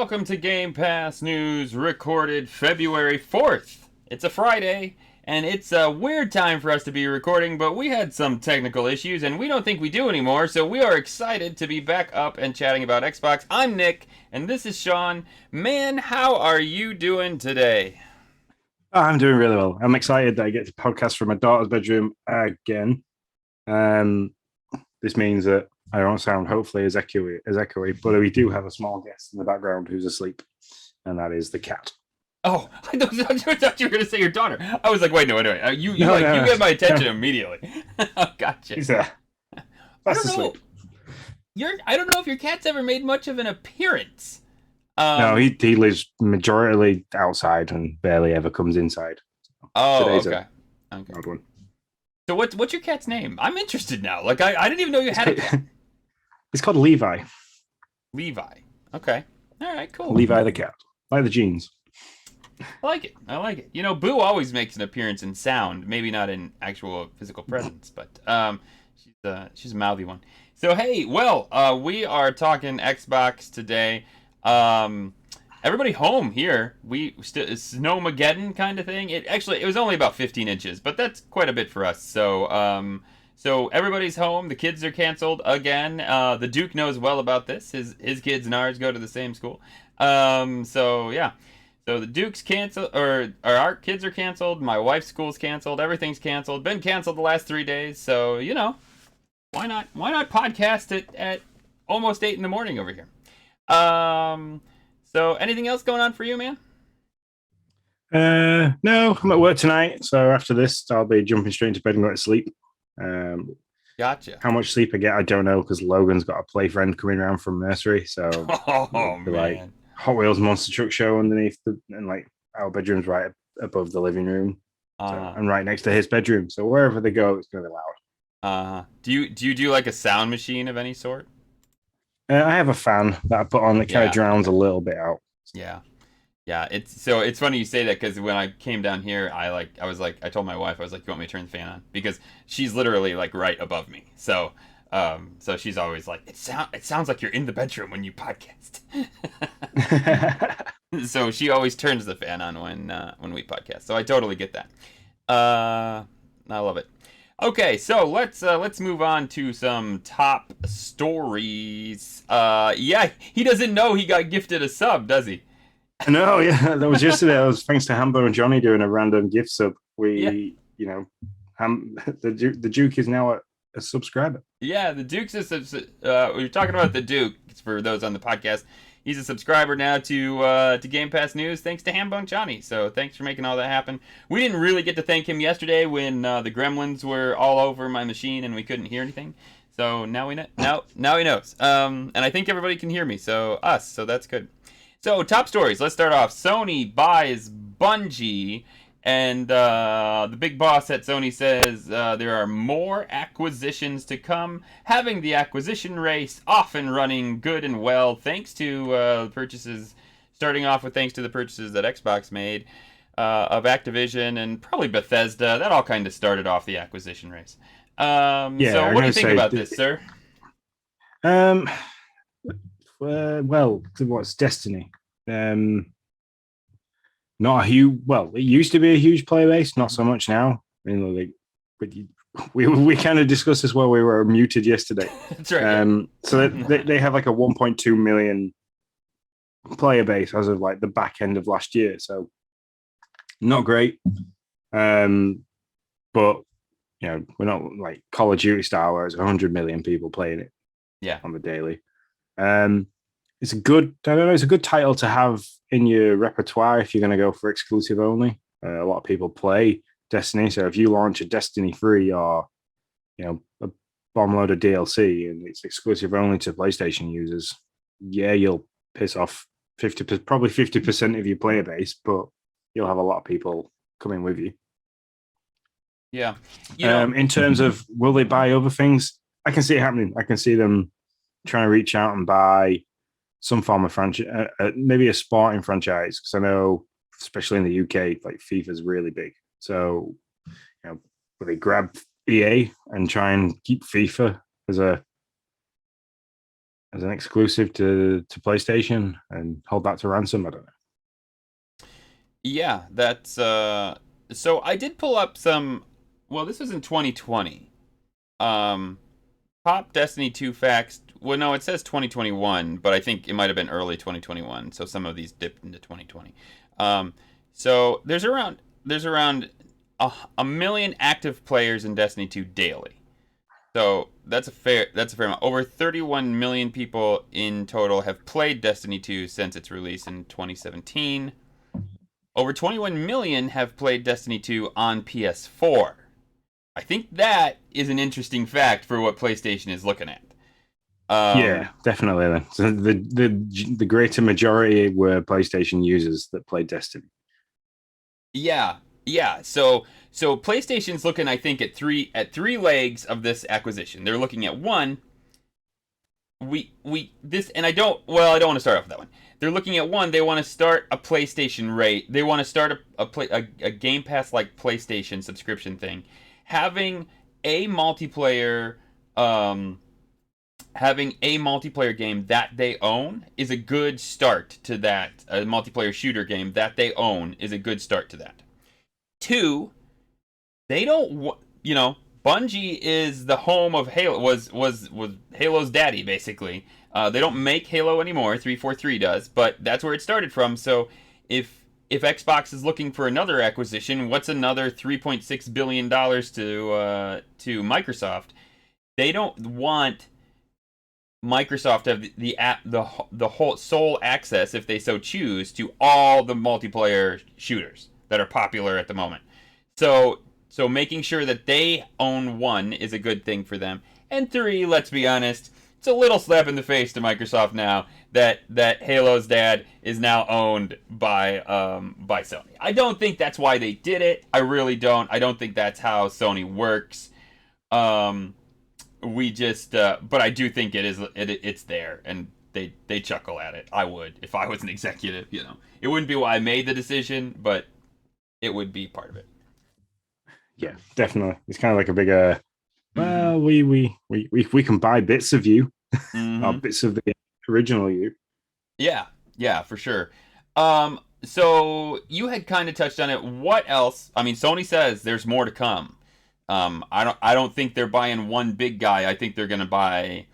welcome to Game Pass News, recorded February 4th. It's a Friday, and it's a weird time for us to be recording, but we had some technical issues, and we don't think we do anymore, so we are excited to be back up and chatting about Xbox. I'm Nick, and this is Sean. Man, how are you doing today? Oh, I'm doing really well. I'm excited that I get to podcast from my daughter's bedroom again. Um, this means that I don't sound hopefully as echoey, but we do have a small guest in the background who's asleep, and that is the cat. Oh, I thought you were going to say your daughter. I was like, wait, no, wait, wait. You No, no, you no. get my attention No, immediately. Oh, gotcha. he's I fast don't know. asleep. I don't know if your cat's ever made much of an appearance. No, Um. he lives majority outside and barely ever comes inside. Oh, Today's a okay. Okay. odd one. So what's your cat's name? I'm interested now. Like I didn't even know you It's had a called, cat. it's called Levi. Levi. Okay. All right. Cool. Levi the cat, like the jeans. I like it. I like it. You know, Boo always makes an appearance in sound, maybe not in actual physical presence, but she's a mouthy one. So hey, well, we are talking Xbox today. Everybody home here. Snowmageddon kind of thing. It was only about 15 inches, but that's quite a bit for us. So everybody's home. The kids are canceled again. The Duke knows well about this. His kids and ours go to the same school. So yeah. So the Duke's canceled, or our kids are canceled. My wife's school's canceled. Everything's canceled. Been canceled the last 3 days. So why not? Why not podcast it at almost 8 in the morning over here? So anything else going on for you, man? No, I'm at work tonight, so after this, I'll be jumping straight into bed and going to sleep. Um, Gotcha. how much sleep I get, I don't know, because Logan's got a play friend coming around from nursery, so Oh there'll be like man. Hot Wheels monster truck show underneath and like our bedroom's right above the living room, so Uh and right next to his bedroom. So wherever they go, it's going to be loud. Do you do like a sound machine of any sort? I have a fan that I put on that kind of Yeah. drowns Okay. a little bit out. Yeah. Yeah. It's funny you say that because when I came down here, I told my wife I was like, you want me to turn the fan on because she's literally like right above me. So she's always like, it sounds like you're in the bedroom when you podcast. So she always turns the fan on when we podcast. So I totally get that. I love it. Okay, so let's move on to some top stories. Yeah, he doesn't know he got gifted a sub, does he? No, yeah, that was yesterday. That was thanks to Hambo and Johnny doing a random gift sub. Yeah, The Duke is now a subscriber. yeah. The Duke's we're talking about the Duke for those on the podcast. He's a subscriber now to Game Pass News, thanks to Hambone Johnny. So thanks for making all that happen. We didn't really get to thank him yesterday when the Gremlins were all over my machine and we couldn't hear anything. So now we know. Now he knows. And I think everybody can hear me. So that's good. So top stories. Let's start off. Sony buys Bungie. And the big boss at Sony says there are more acquisitions to come, having the acquisition race off and running good and well, thanks to purchases, starting off with thanks to the purchases that Xbox made of Activision and probably Bethesda. That all kind of started off the acquisition race. Yeah, So I'm what do gonna you think say. about this, sir? Um, well, what's Destiny? Not a huge. Well, it used to be a huge player base, not so much now. I mean, like, we kind of discussed this while we were muted yesterday. That's right. Yeah. So they have like a 1.2 million player base as of like the back end of last year. So not great. But we're not like Call of Duty style where it's 100 million people playing it Yeah. on the daily. It's a good, I don't know, it's a good title to have in your repertoire if you're going to go for exclusive only. A lot of people play Destiny, so if you launch a Destiny 3 or a bomb load of DLC and it's exclusive only to PlayStation users, yeah, you'll piss off probably 50% of your player base, but you'll have a lot of people coming with you. Yeah. In terms of will they buy other things, I can see it happening. I can see them trying to reach out and buy some form of franchise, maybe a sporting franchise, because I know, especially in the UK, like FIFA's really big. So, will they grab EA and try and keep FIFA as as an exclusive to PlayStation and hold that to ransom. I don't know. Yeah, that's so I did pull up some, well, this was in 2020. Um Pop Destiny 2 facts. Well, no, it says 2021, but I think it might have been early 2021. So some of these dipped into 2020. Um, so there's around a million active players in Destiny 2 daily. So that's a fair amount. Over 31 million people in total have played Destiny 2 since its release in 2017. Over 21 million have played Destiny 2 on PS4. I think that is an interesting fact for what PlayStation is looking at. Yeah, Um, definitely. Then so the greater majority were PlayStation users that played Destiny. yeah, yeah. So PlayStation's looking, I think, at three legs of this acquisition. They're looking at one. We this, and I don't. Well, I don't want to start off with that one. They're looking at one. They want to start a PlayStation rate. They want to start a Game Pass like PlayStation subscription thing, having a multiplayer. Having a multiplayer game that they own is a good start to that. A multiplayer shooter game that they own is a good start to that. Two, they don't, Bungie is the home of Halo. Was Halo's daddy basically. They don't make Halo anymore. 343 does, but that's where it started from. So if Xbox is looking for another acquisition, what's another 3.6 billion dollars to Microsoft? They don't want Microsoft have the whole sole access, if they so choose, to all the multiplayer shooters that are popular at the moment. So making sure that they own one is a good thing for them. And three, let's be honest, it's a little slap in the face to Microsoft now that Halo's dad is now owned by Sony. I don't think that's why they did it. I really don't. I don't think that's how Sony works. Um, we just but I do think it's there, and they chuckle at it. I would, if I was an executive. It wouldn't be why I made the decision, but it would be part of it. Yeah, definitely. It's kind of like a big Mm-hmm. well, we can buy bits of you or Mm-hmm. bits of the original you. Yeah, yeah, for sure. So you had kind of touched on it. What else? I mean, Sony says there's more to come. I don't think they're buying one big guy. I think they're gonna buy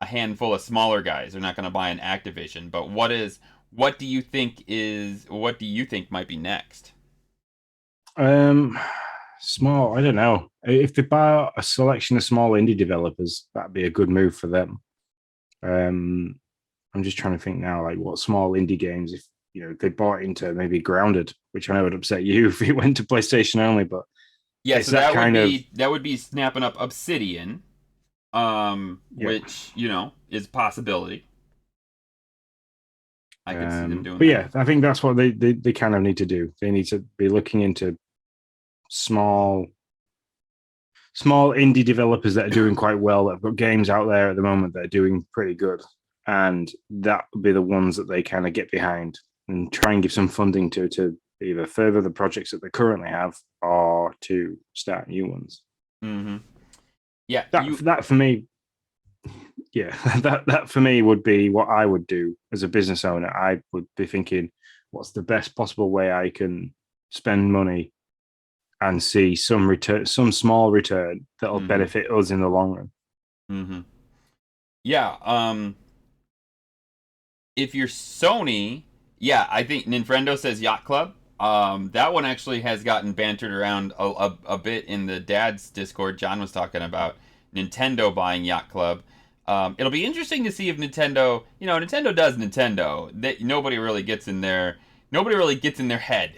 a handful of smaller guys. They're not gonna buy an Activision. But what do you think might be next? Um, Small. I don't know if they buy a selection of small indie developers. That'd be a good move for them. Um, I'm just trying to think now, like what small indie games if they bought into maybe Grounded, which I know would upset you if it went to PlayStation only, but Yeah, it's so that that would kind of be snapping up Obsidian, yeah. which is a possibility. I could see them doing But that. yeah, I think that's what they kind of need to do. They need to be looking into small small indie developers that are doing quite well, that have got games out there at the moment that are doing pretty good. And that would be the ones that they kind of get behind and try and give some funding to either further the projects that they currently have or to start new ones. Mm-hmm. Yeah, That for me, yeah, that for me would be what I would do as a business owner. I would be thinking, what's the best possible way I can spend money and see some return, some small return that'll Mm-hmm. benefit us in the long run. Mm-hmm. Yeah. If you're Sony, yeah, I think Ninfrendo says Yacht Club. That one actually has gotten bantered around a bit in the dad's Discord. John was talking about Nintendo buying Yacht Club. It'll be interesting to see if Nintendo does Nintendo. That nobody really gets in their head.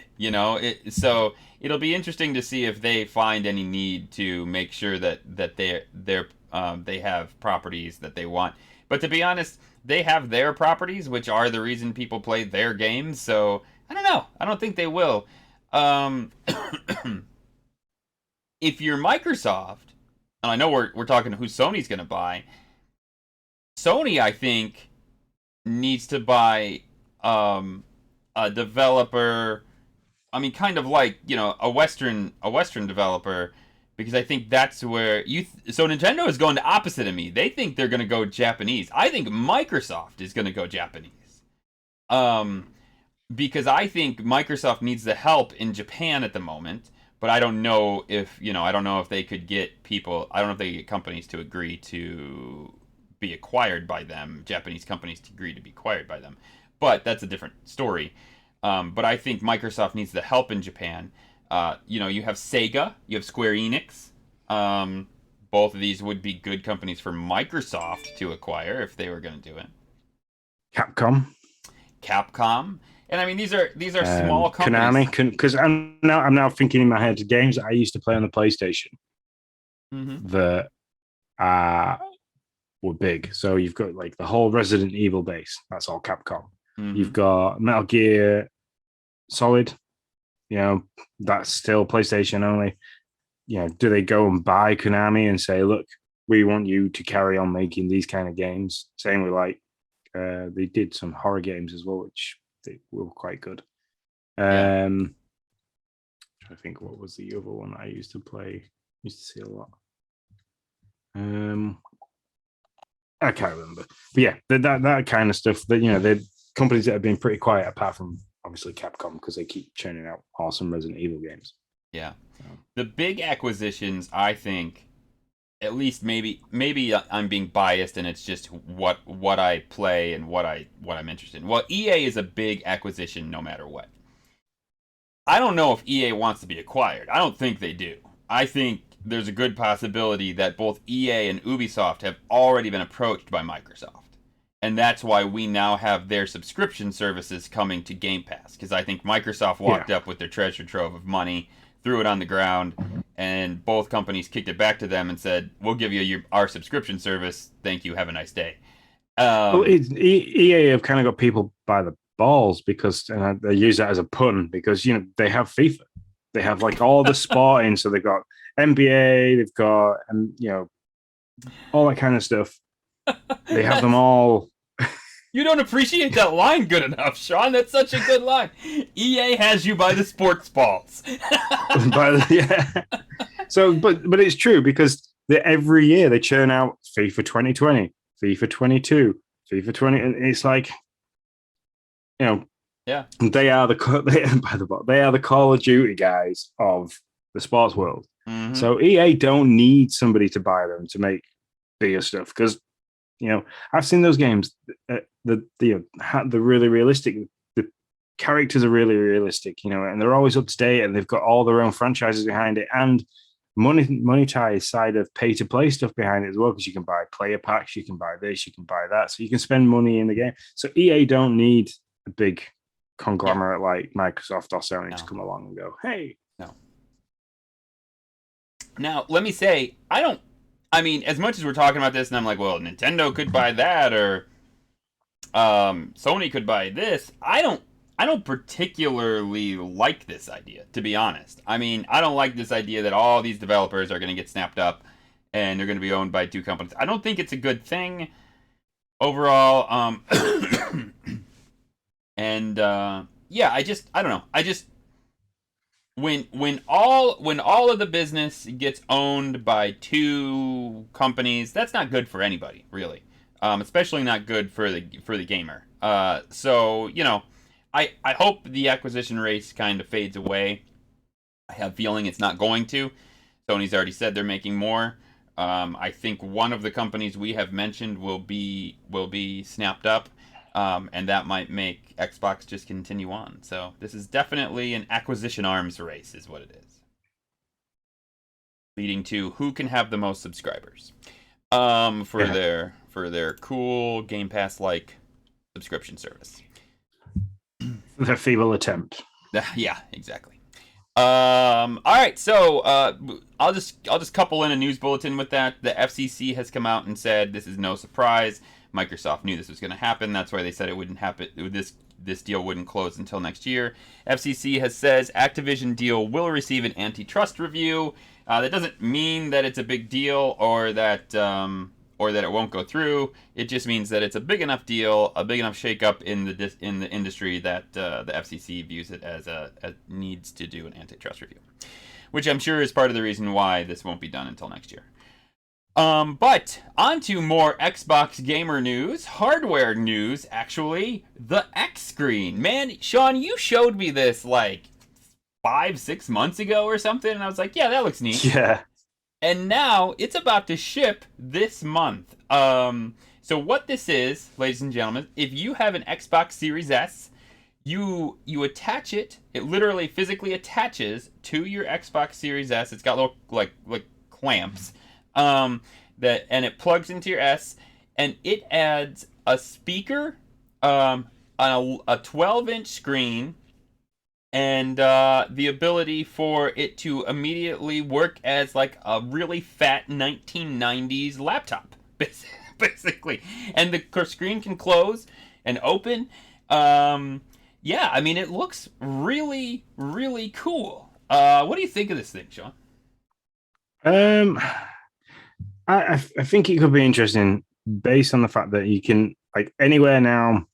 So it'll be interesting to see if they find any need to make sure that they have properties that they want. But to be honest, they have their properties, which are the reason people play their games. So I don't know. I don't think they will. Um, if you're Microsoft, and I know we're talking who Sony's going to buy, Sony I think needs to buy a developer. I mean, kind of like a Western developer, because I think that's where so Nintendo is going the opposite of me. They think they're going to go Japanese. I think Microsoft is going to go Japanese. Because I think Microsoft needs the help in Japan at the moment, but I don't know if, I don't know if they could get people, I don't know if they could get companies to agree to be acquired by them, Japanese companies to agree to be acquired by them. But that's a different story. But I think Microsoft needs the help in Japan. You have Sega, you have Square Enix. Both of these would be good companies for Microsoft to acquire if they were going to do it. Capcom. And I mean, these are small companies. Konami, because I'm now thinking in my head games that I used to play on the PlayStation that were big. So you've got like the whole Resident Evil base. That's all Capcom. You've got Metal Gear Solid. That's still PlayStation only. Do they go and buy Konami and say, look, we want you to carry on making these kind of games? Same with like they did some horror games as well, which they were quite good. I think what was the other one I used to play? Used to see a lot. I can't remember, but yeah, that kind of stuff. That the companies that have been pretty quiet, apart from obviously Capcom, because they keep churning out awesome Resident Evil games. Yeah, the big acquisitions, I think. At least maybe I'm being biased, and it's just what I play and what I'm interested in. Well, EA is a big acquisition, no matter what. I don't know if EA wants to be acquired. I don't think they do. I think there's a good possibility that both EA and Ubisoft have already been approached by Microsoft, and that's why we now have their subscription services coming to Game Pass. Because I think Microsoft walked up with their treasure trove of money, threw it on the ground, and both companies kicked it back to them and said, we'll give you our subscription service. Thank you. Have a nice day. EA have kind of got people by the balls because they use that as a pun because, they have FIFA. They have like all the sporting. So they've got NBA, they've got, all that kind of stuff. They have them all. You don't appreciate that line good enough, Sean. That's such a good line. EA has you by the sports balls. So, but it's true because every year they churn out FIFA 2020, FIFA 22, FIFA 20, and it's like, they are the Call of Duty guys of the sports world. So EA don't need somebody to buy them to make bigger stuff because. I've seen those games. The really realistic. The characters are really realistic, and they're always up to date, and they've got all their own franchises behind it, and monetized side of pay to play stuff behind it as well. Because you can buy player packs, you can buy this, you can buy that, so you can spend money in the game. So EA don't need a big conglomerate like Microsoft or Sony to come along and go, hey, no. Now let me say, I mean, as much as we're talking about this, and I'm like, well, Nintendo could buy that, or Sony could buy this. I don't particularly like this idea, to be honest. I mean, I don't like this idea that all these developers are going to get snapped up and they're going to be owned by two companies. I don't think it's a good thing overall. And I don't know. When all of the business gets owned by two companies, that's not good for anybody, really. Especially not good for the gamer. So I hope the acquisition race kind of fades away. I have a feeling it's not going to. Sony's already said they're making more. I think one of the companies we have mentioned will be snapped up. And that might make Xbox just continue on. So this is definitely an acquisition arms race, is what it is. Leading to who can have the most subscribers for their cool Game Pass like subscription service. The feeble attempt. Yeah, exactly. All right, so I'll just couple in a news bulletin with that. The FCC has come out and said this is no surprise. Microsoft knew this was going to happen. That's why they said it wouldn't happen. This deal wouldn't close until next year. FCC has says Activision deal will receive an antitrust review. That doesn't mean that it's a big deal or that it won't go through. It just means that it's a big enough deal, a big enough shakeup in the industry that the FCC views it as needs to do an antitrust review. which I'm sure is part of the reason why this won't be done until next year. But on to more Xbox gamer news, hardware news, actually, the xScreen. Man, Sean, you showed me this like 5-6 months ago or something, and I was like, yeah, that looks neat. Yeah. And now it's about to ship this month. So what this is, ladies and gentlemen, if you have an Xbox Series S, you attach it. It literally physically attaches to your Xbox Series S. It's got little like clamps. That and it plugs into your S, and it adds a speaker, on a 12-inch screen, and the ability for it to immediately work as like a really fat 1990s laptop, basically. And the screen can close and open. Yeah, I mean, it looks really, really cool. What do you think of this thing, Sean? I think it could be interesting based on the fact that you can, like, anywhere now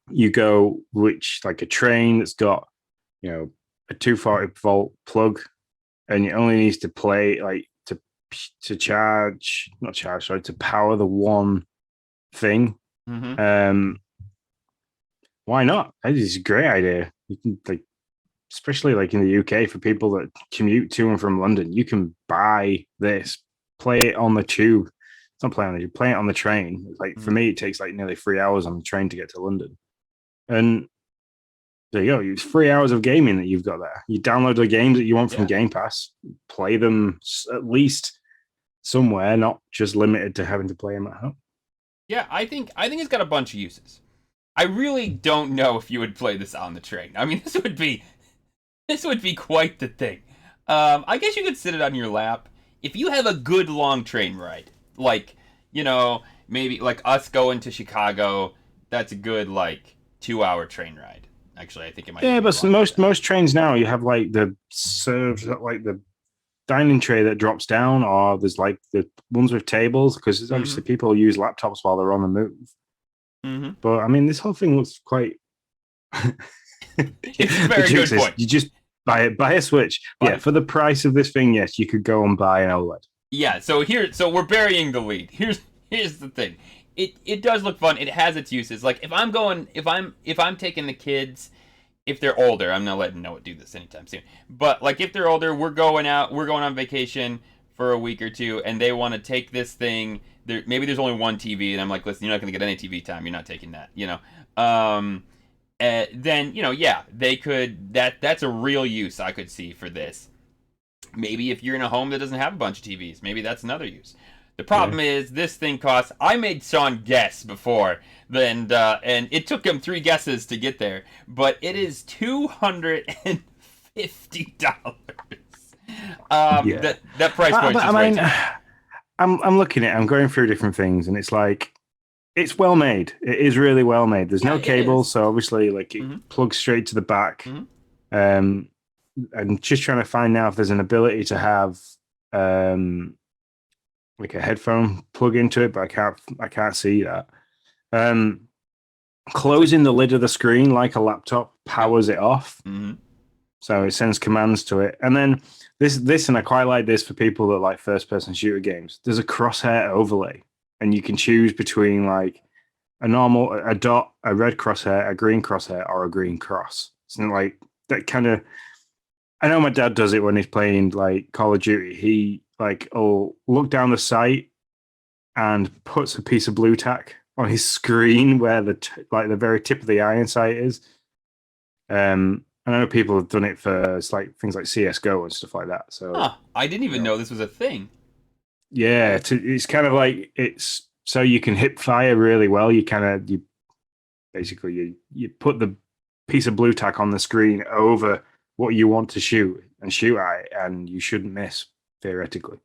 you go, which like a train that's got, a 240-volt plug, and it only needs to play like to charge, not charge, sorry, to power the one thing. Mm-hmm. Why not? That is a great idea. You can, like, especially like in the UK, for people that commute to and from London, you can buy this, play it on the tube. It's not playing on the tube, play it on the train. Like, for me, it takes like nearly 3 hours on the train to get to London. And there you go. It's 3 hours of gaming that you've got there. You download the games that you want from Game Pass, play them at least somewhere, not just limited to having to play them at home. Yeah, I think it's got a bunch of uses. I really don't know if you would play this on the train. I mean, this would be quite the thing. I guess you could sit it on your lap if you have a good long train ride. Like, maybe like us going to Chicago. That's a good like 2-hour train ride. Actually, I think it might. Yeah, but most trains now, you have like the served, like the dining tray that drops down, or there's like the ones with tables, because obviously people use laptops while they're on the move. Mm-hmm. But I mean, this whole thing looks quite. It's a very good point. You just buy a Switch. For the price of this thing, yes, you could go and buy an OLED. Yeah, so we're burying the lead. Here's the thing. It does look fun. It has its uses. Like, if I'm taking the kids, if they're older, I'm not letting Noah do this anytime soon. But like, if they're older, we're going on vacation for a week or two, and they want to take this thing. Maybe there's only one TV, and I'm like, listen, you're not going to get any TV time. You're not taking that. Then they could. That's a real use I could see for this. Maybe if you're in a home that doesn't have a bunch of TVs, maybe that's another use. The problem is this thing costs. I made Sean guess before, and it took him 3 guesses to get there. But it is $250. That price point. I'm looking at it. I'm going through different things, and it's like, it's well made. It is really well made. There's no cable, so obviously, like, it plugs straight to the back. I'm just trying to find now if there's an ability to have like a headphone plug into it, but I can't see that. Closing the lid of the screen like a laptop powers it off. So it sends commands to it. And then this, and I quite like this for people that like first-person shooter games. There's a crosshair overlay, and you can choose between like a dot, a red crosshair, a green crosshair, or a green cross. It's not like that kind of. I know my dad does it when he's playing like Call of Duty. He look down the sight and puts a piece of blue tack on his screen where the very tip of the iron sight is. I know people have done it for things like CS:GO and stuff like that. So I didn't even know this was a thing. Yeah, it's kind of like, it's so you can hip fire really well. You basically put the piece of blue tack on the screen over what you want to shoot at it, and you shouldn't miss, theoretically.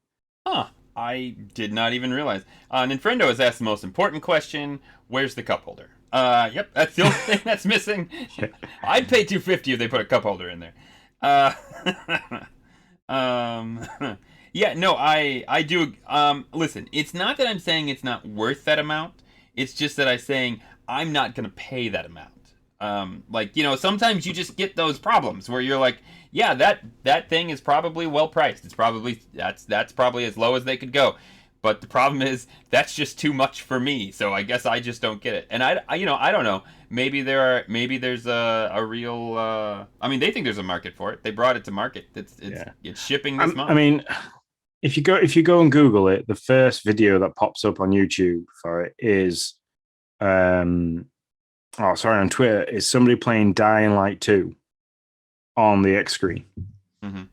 I did not even realize. Ninfrendo has asked the most important question: where's the cup holder? Yep, that's the only thing that's missing. I'd pay $250 if they put a cup holder in there. Yeah, no, I do. Listen, it's not that I'm saying it's not worth that amount. It's just that I'm saying I'm not going to pay that amount. Like, sometimes you just get those problems where you're like, yeah, that thing is probably well priced. It's probably that's probably as low as they could go. But the problem is that's just too much for me. So I guess I just don't get it. And I don't know. Maybe there's a real. I mean, they think there's a market for it. They brought it to market. It's shipping this month. I mean, if you go and Google it, the first video that pops up on YouTube for it is, on Twitter, is somebody playing Dying Light 2 on the xScreen. Mm-hmm.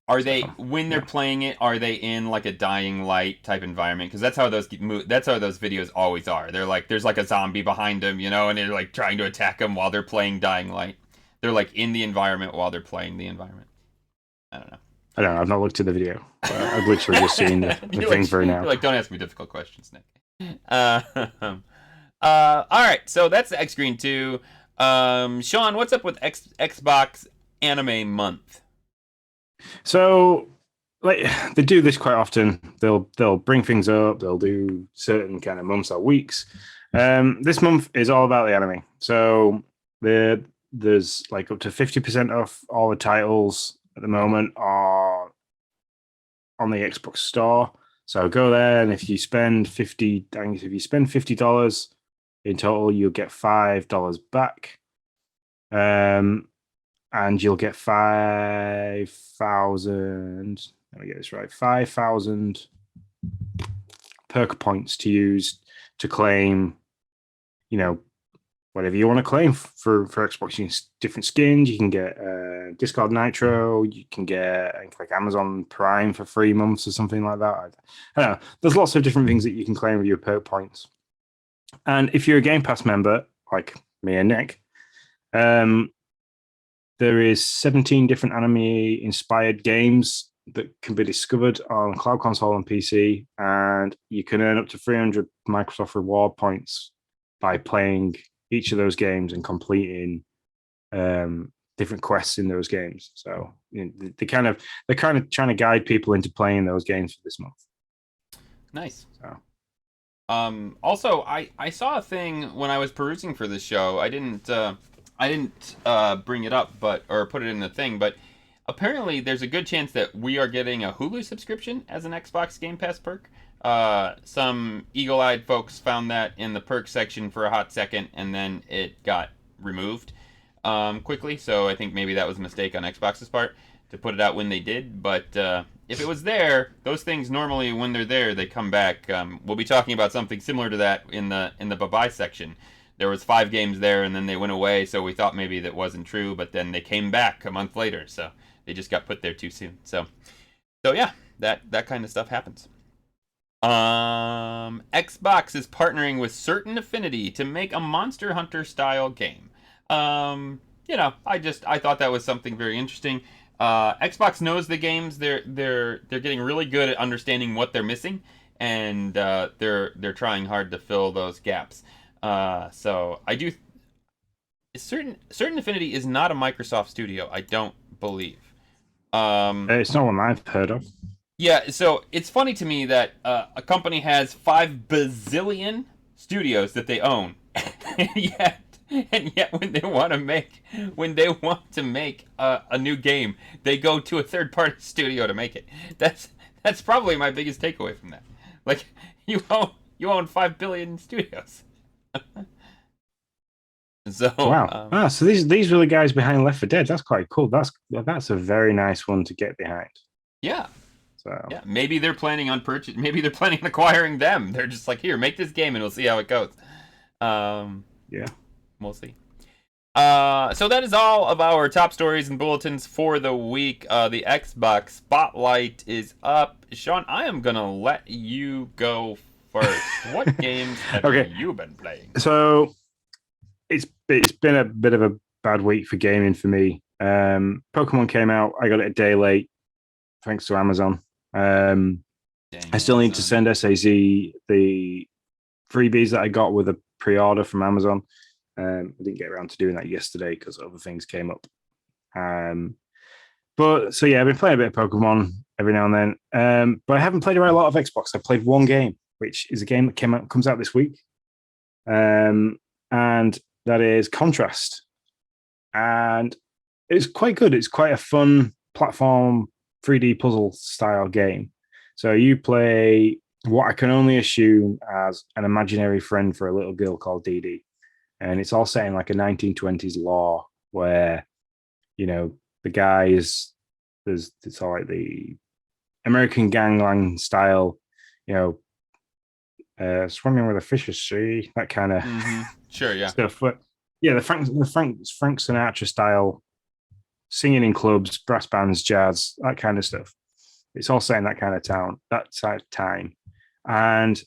Are they when they're playing it? Are they in like a Dying Light type environment? Because that's how those videos always are. They're like there's like a zombie behind them, and they're like trying to attack them while they're playing Dying Light. They're like in the environment while they're playing the environment. I don't know. I don't know. I've not looked at the video. I've literally just seen the thing for now. You're like, don't ask me difficult questions, Nick. All right. So that's the xScreen 2. Sean, what's up with Xbox Anime Month? So, like, they do this quite often. They'll bring things up. They'll do certain kind of months or weeks. This month is all about the anime. So there's like up to 50% off all the titles at the moment are on the Xbox Store. So go there, and if you spend $50 in total, you'll get $5 back. And you'll get 5,000. Let me get this right. 5,000 perk points to use to claim, whatever you want to claim for Xbox. You can different skins. You can get Discord Nitro. You can get like Amazon Prime for 3 months or something like that. I don't know. There's lots of different things that you can claim with your perk points. And if you're a Game Pass member, like me and Nick, there is 17 different anime-inspired games that can be discovered on Cloud Console and PC, and you can earn up to 300 Microsoft Reward points by playing each of those games and completing different quests in those games. So they're kind of trying to guide people into playing those games for this month. Nice. So. Also, I saw a thing when I was perusing for this show. I didn't bring it up, or put it in the thing, but apparently there's a good chance that we are getting a Hulu subscription as an Xbox Game Pass perk. Some eagle-eyed folks found that in the perk section for a hot second, and then it got removed quickly. So I think maybe that was a mistake on Xbox's part to put it out when they did. But if it was there, those things normally, when they're there, they come back. We'll be talking about something similar to that in the bye-bye section. There was 5 games there, and then they went away, so we thought maybe that wasn't true, but then they came back a month later, so they just got put there too soon. So yeah, that kind of stuff happens. Xbox is partnering with Certain Affinity to make a Monster Hunter style game. I thought that was something very interesting. Xbox knows the games. They're getting really good at understanding what they're missing, and they're trying hard to fill those gaps. So I do. Certain Affinity is not a Microsoft studio, I don't believe. It's not one I've heard of. Yeah, so it's funny to me that a company has 5 bazillion studios that they own, and yet when they want to make a new game, they go to a third-party studio to make it. That's probably my biggest takeaway from that. Like, you own 5 billion studios. So wow. So these were the guys behind Left 4 Dead. That's quite cool. That's a very nice one to get behind. Yeah. So yeah, maybe they're planning on maybe they're planning on acquiring them. They're just like, here, make this game and we'll see how it goes. Yeah. We'll see. So that is all of our top stories and bulletins for the week. The Xbox Spotlight is up. Sean, I am gonna let you go first. What games have you been playing? So it's been a bit of a bad week for gaming for me. Pokemon came out. I got it a day late, thanks to Amazon. I still need to send SAZ the freebies that I got with a pre-order from Amazon. I didn't get around to doing that yesterday because other things came up. But so yeah, I've been playing a bit of Pokemon every now and then. But I haven't played a lot of Xbox. I played one game, which is a game that comes out this week. And that is Contrast, and it's quite good. It's quite a fun platform 3D puzzle style game. So you play what I can only assume as an imaginary friend for a little girl called Dee Dee, and it's all set in like a 1920s law where the guy is there's it's all like the American gangland style, you know, swimming with a fishes sea, that kind of Sure, yeah. stuff. But yeah, the Frank Sinatra style, singing in clubs, brass bands, jazz, that kind of stuff. It's all set in that kind of town, that side of time, and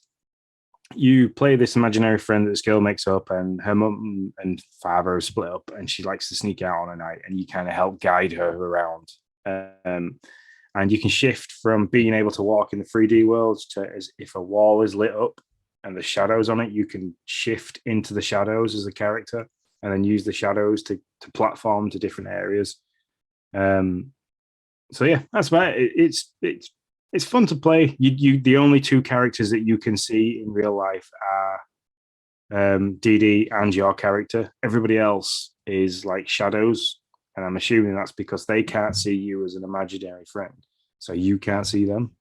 you play this imaginary friend that this girl makes up, and her mum and father are split up, and she likes to sneak out on a night, and you kind of help guide her around. Um, and you can shift from being able to walk in the 3D world to, as if a wall is lit up and the shadows on it, you can shift into the shadows as a character, and then use the shadows to platform to different areas. Um, so yeah, that's about it. It's fun to play. You the only two characters that you can see in real life are Dee Dee and your character. Everybody else is like shadows, and I'm assuming that's because they can't see you as an imaginary friend, so you can't see them.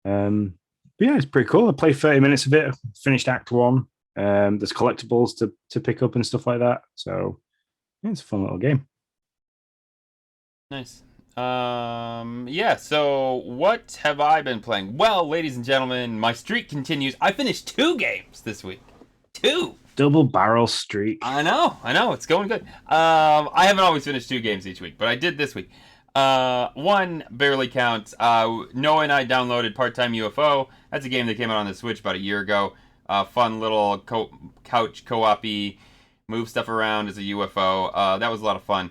But yeah, it's pretty cool. I played 30 minutes of it. Finished Act One. There's collectibles to pick up and stuff like that. So yeah, it's a fun little game. Nice. Yeah, so what have I been playing? Well, ladies and gentlemen, my streak continues. I finished 2 games this week. 2. Double barrel streak. I know, it's going good. I haven't always finished 2 games each week, but I did this week. One barely counts. Noah and I downloaded Part-Time UFO. That's a game that came out on the Switch about a year ago. Fun little couch co-op-y, move stuff around as a UFO. That was a lot of fun.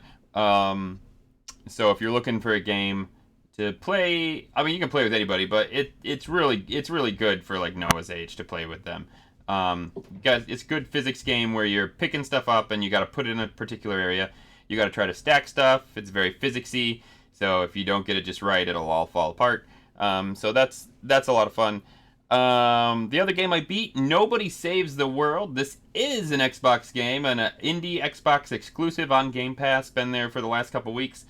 So if you're looking for a game to play, I mean, you can play with anybody, but it's really good for like Noah's age to play with them. Guys, it's a good physics game where you're picking stuff up and you got to put it in a particular area. You got to try to stack stuff. It's very physicsy, so if you don't get it just right, it'll all fall apart. So that's a lot of fun. The other game I beat, Nobody Saves the World. This is an Xbox game, an indie Xbox exclusive on Game Pass. Been there for the last couple weeks.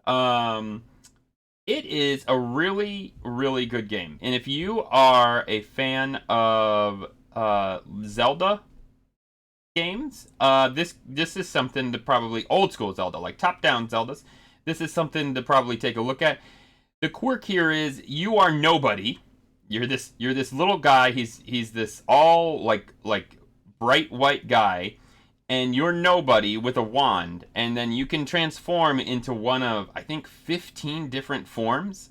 It is a really, really good game. And if you are a fan of Zelda games, this is something to probably old school Zelda, like top-down Zeldas. This is something to probably take a look at. The quirk here is you are nobody. You're this little guy. He's this all like bright white guy, and you're nobody with a wand, and then you can transform into one of, I think, 15 different forms.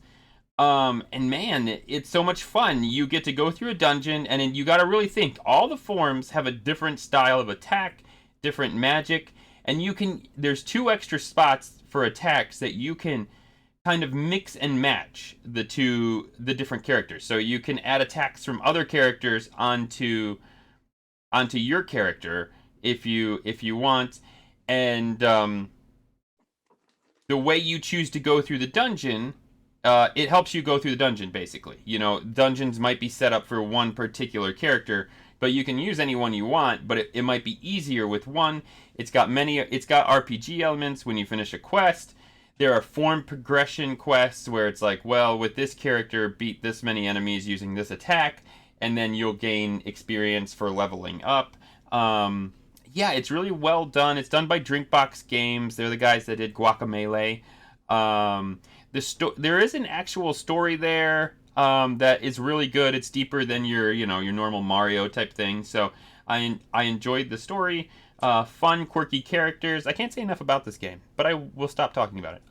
And man, it's so much fun. You get to go through a dungeon, and then you got to really think. All the forms have a different style of attack, different magic, and there's 2 extra spots for attacks that you can kind of mix and match the different characters. So you can add attacks from other characters onto your character if you want, and the way you choose to go through the dungeon, it helps you go through the dungeon. Basically, dungeons might be set up for one particular character, but you can use any one you want. But it might be easier with one. It's got RPG elements when you finish a quest. There are form progression quests where it's like, well, with this character, beat this many enemies using this attack, and then you'll gain experience for leveling up. Yeah, it's really well done. It's done by Drinkbox Games. They're the guys that did Guacamelee. There is an actual story there that is really good. It's deeper than your normal Mario type thing. So I enjoyed the story. Fun, quirky characters. I can't say enough about this game, but I will stop talking about it.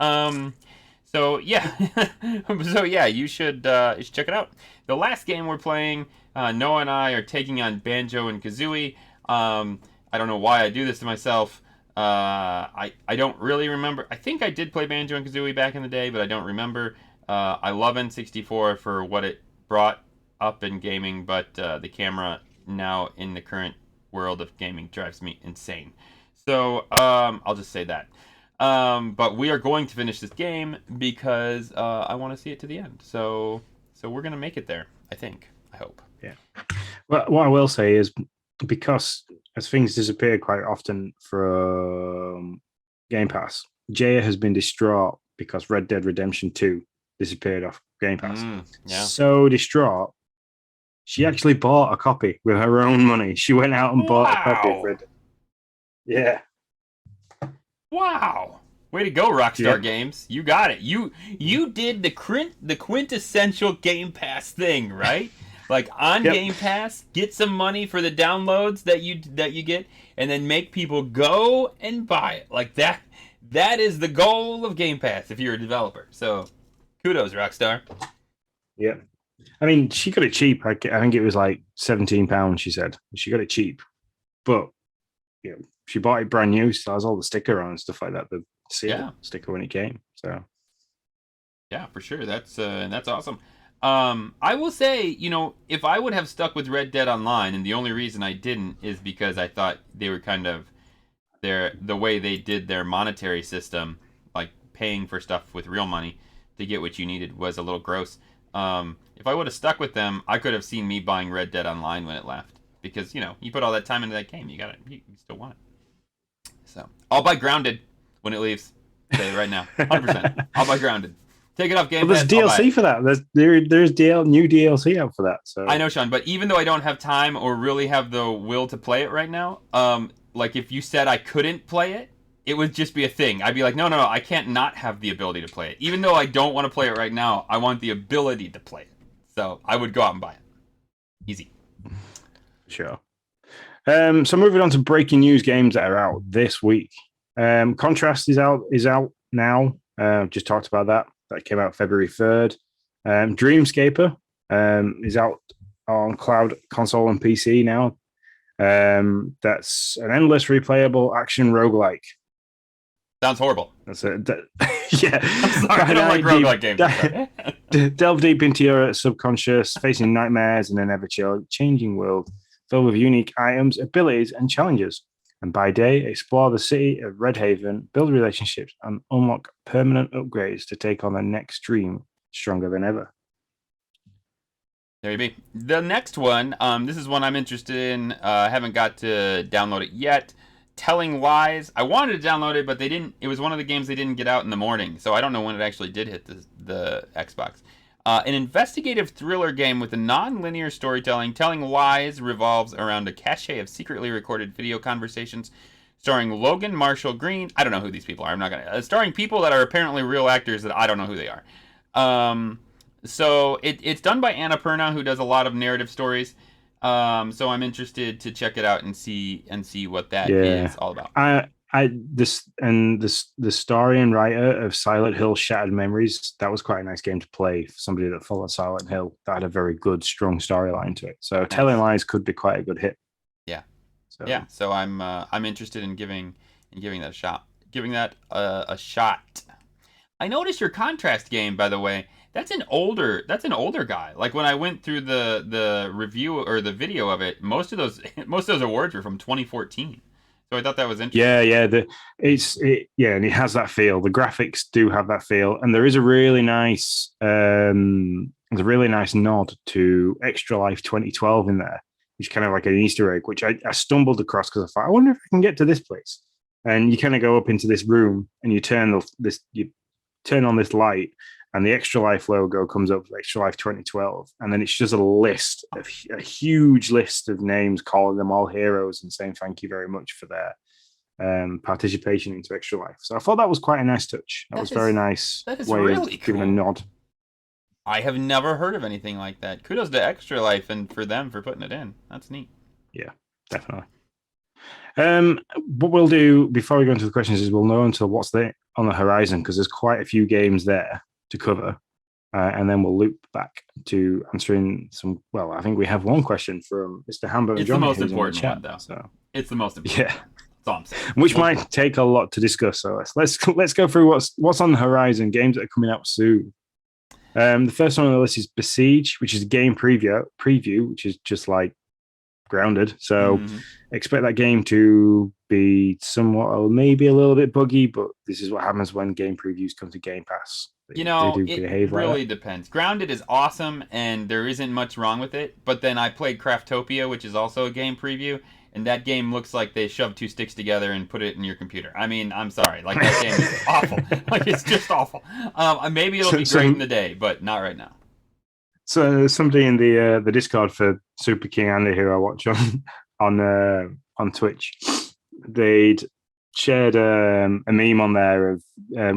So yeah, you should check it out. The last game we're playing, Noah and I are taking on Banjo and Kazooie. I don't know why I do this to myself. I don't really remember. I think I did play Banjo and Kazooie back in the day, but I don't remember. I love N64 for what it brought up in gaming, but the camera now in the current world of gaming drives me insane. So I'll just say that. But we are going to finish this game because I want to see it to the end. So we're gonna make it there. I think. I hope. Yeah. Well, what I will say is, because as things disappear quite often from Game Pass, Jaya has been distraught because Red Dead Redemption 2 disappeared off Game Pass. Yeah. So distraught, she actually bought a copy with her own money. She went out and bought a copy of Wow. Red Dead. Yeah. Wow. Way to go, Rockstar Yep. Games. You got it. You did the quintessential Game Pass thing, right? Like on Yep. Game Pass, get some money for the downloads that you get, and then make people go and buy it. Like that. That is the goal of Game Pass if you're a developer. So, kudos, Rockstar. Yeah. I mean, she got it cheap. I think it was like £17, she said. She got it cheap. But, she bought it brand new, so has all the sticker on and stuff like that, the seal sticker when it came. So, yeah, for sure. That's awesome. I will say, if I would have stuck with Red Dead Online, and the only reason I didn't is because I thought they were kind of the way they did their monetary system, like paying for stuff with real money to get what you needed, was a little gross. If I would have stuck with them, I could have seen me buying Red Dead Online when it left, because you put all that time into that game, you got it, you still want it. So I'll buy Grounded when it leaves. Say it right now, 100%. I'll buy Grounded. Take it off Game Pass. There's DLC for that. There's new DLC out for that. So I know, Sean, but even though I don't have time or really have the will to play it right now, like if you said I couldn't play it, it would just be a thing. I'd be like, no, I can't not have the ability to play it. Even though I don't want to play it right now, I want the ability to play it. So I would go out and buy it. Easy. Sure. So moving on to breaking news games that are out this week. Contrast is out now. Just talked about that. That came out February 3rd. Dreamscaper is out on cloud, console, and PC now. That's an endless replayable action roguelike. Sounds horrible. That's it. Yeah. I'm sorry, I don't like roguelike games. Delve deep into your subconscious, facing nightmares in an ever-changing world filled with unique items, abilities, and challenges. And by day, explore the city of Redhaven, build relationships, and unlock permanent upgrades to take on the next dream stronger than ever. There you be. The next one, this is one I'm interested in. I haven't got to download it yet. Telling Lies. I wanted to download it, but they didn't. It was one of the games they didn't get out in the morning, so I don't know when it actually did hit the Xbox. An investigative thriller game with a non-linear storytelling. Telling Lies revolves around a cache of secretly recorded video conversations starring Logan Marshall Green. I don't know who these people are. I'm not going to... starring people that are apparently real actors that I don't know who they are. So it's done by Annapurna, who does a lot of narrative stories. So I'm interested to check it out and see what that is all about. The story and writer of Silent Hill Shattered Memories, that was quite a nice game to play for somebody that followed Silent Hill. That had a very good, strong storyline to it. So nice. Telling Lies could be quite a good hit. Yeah. So I'm interested in giving that a shot. Giving that a shot. I noticed your Contrast game, by the way. That's an older guy. Like when I went through the review or the video of it, most of those awards were from 2014. So I thought that was interesting. Yeah, and it has that feel. The graphics do have that feel, and there is a really nice nod to Extra Life 2012 in there, which is kind of like an Easter egg, which I stumbled across because I thought, I wonder if I can get to this place. And you kind of go up into this room, and you turn on this light, and the Extra Life logo comes up with Extra Life 2012. And then it's just a huge list of names, calling them all heroes and saying thank you very much for their participation into Extra Life. So I thought that was quite a nice touch. That was very nice. That is way really of giving a nod. I have never heard of anything like that. Kudos to Extra Life and for them for putting it in. That's neat. Yeah, definitely. What we'll do before we go into the questions is we'll know until what's on the horizon, because there's quite a few games there to cover, and then we'll loop back to answering some. Well, I think we have one question from Mr. Hamburger. It's the most important one, though. So it's the most important. Yeah, that's all I'm saying. Which might take a lot to discuss. So let's go through what's on the horizon. Games that are coming out soon. The first one on the list is Besiege, which is a game preview, which is just like Grounded. So expect that game to be somewhat, or maybe a little bit buggy, but this is what happens when game previews come to Game Pass. It really depends. Grounded is awesome, and there isn't much wrong with it. But then I played Craftopia, which is also a game preview, and that game looks like they shoved two sticks together and put it in your computer. I mean, I'm sorry, like that game is awful. Like it's just awful. Maybe it'll be great in the day, but not right now. So somebody in the Discord for Super King Andy, who I watch on Twitch, they'd shared a meme on there of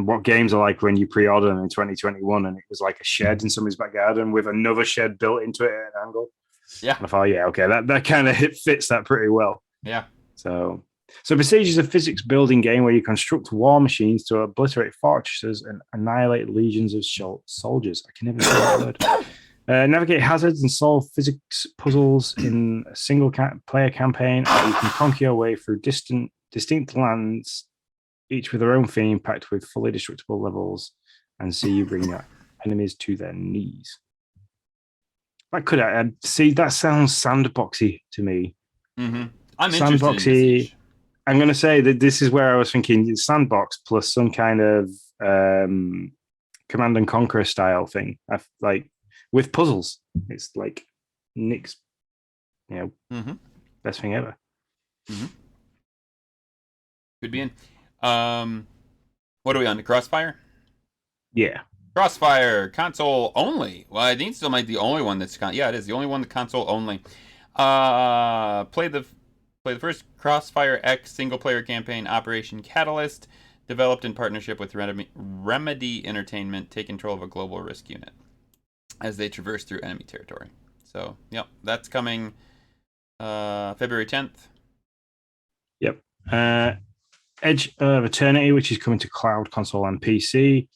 what games are like when you pre-order them in 2021, and it was like a shed in somebody's back garden with another shed built into it at an angle. Yeah. And I thought, yeah, okay, that kind of fits that pretty well. Yeah. So Besiege is a physics building game where you construct war machines to obliterate fortresses and annihilate legions of soldiers. I can never say that word. Navigate hazards and solve physics puzzles in a single player campaign. You can conquer your way through distinct lands, each with their own theme, packed with fully destructible levels, and see you bring your enemies to their knees. That could see. That sounds sandboxy to me. Mm-hmm. I'm interested in I'm going to say that this is where I was thinking sandbox plus some kind of Command and Conquer style thing. Like with puzzles, it's like Nick's, best thing ever. Mm-hmm. Could be in. What are we on? The Crossfire? Yeah. Crossfire console only. Well, I think it still might be the only one that's it is the only one that's console only. Play the first Crossfire X single player campaign, Operation Catalyst, developed in partnership with Remedy Entertainment. Take control of a global risk unit as they traverse through enemy territory. So, yep, that's coming February 10th. Yep. Edge of Eternity, which is coming to cloud, console, and PC.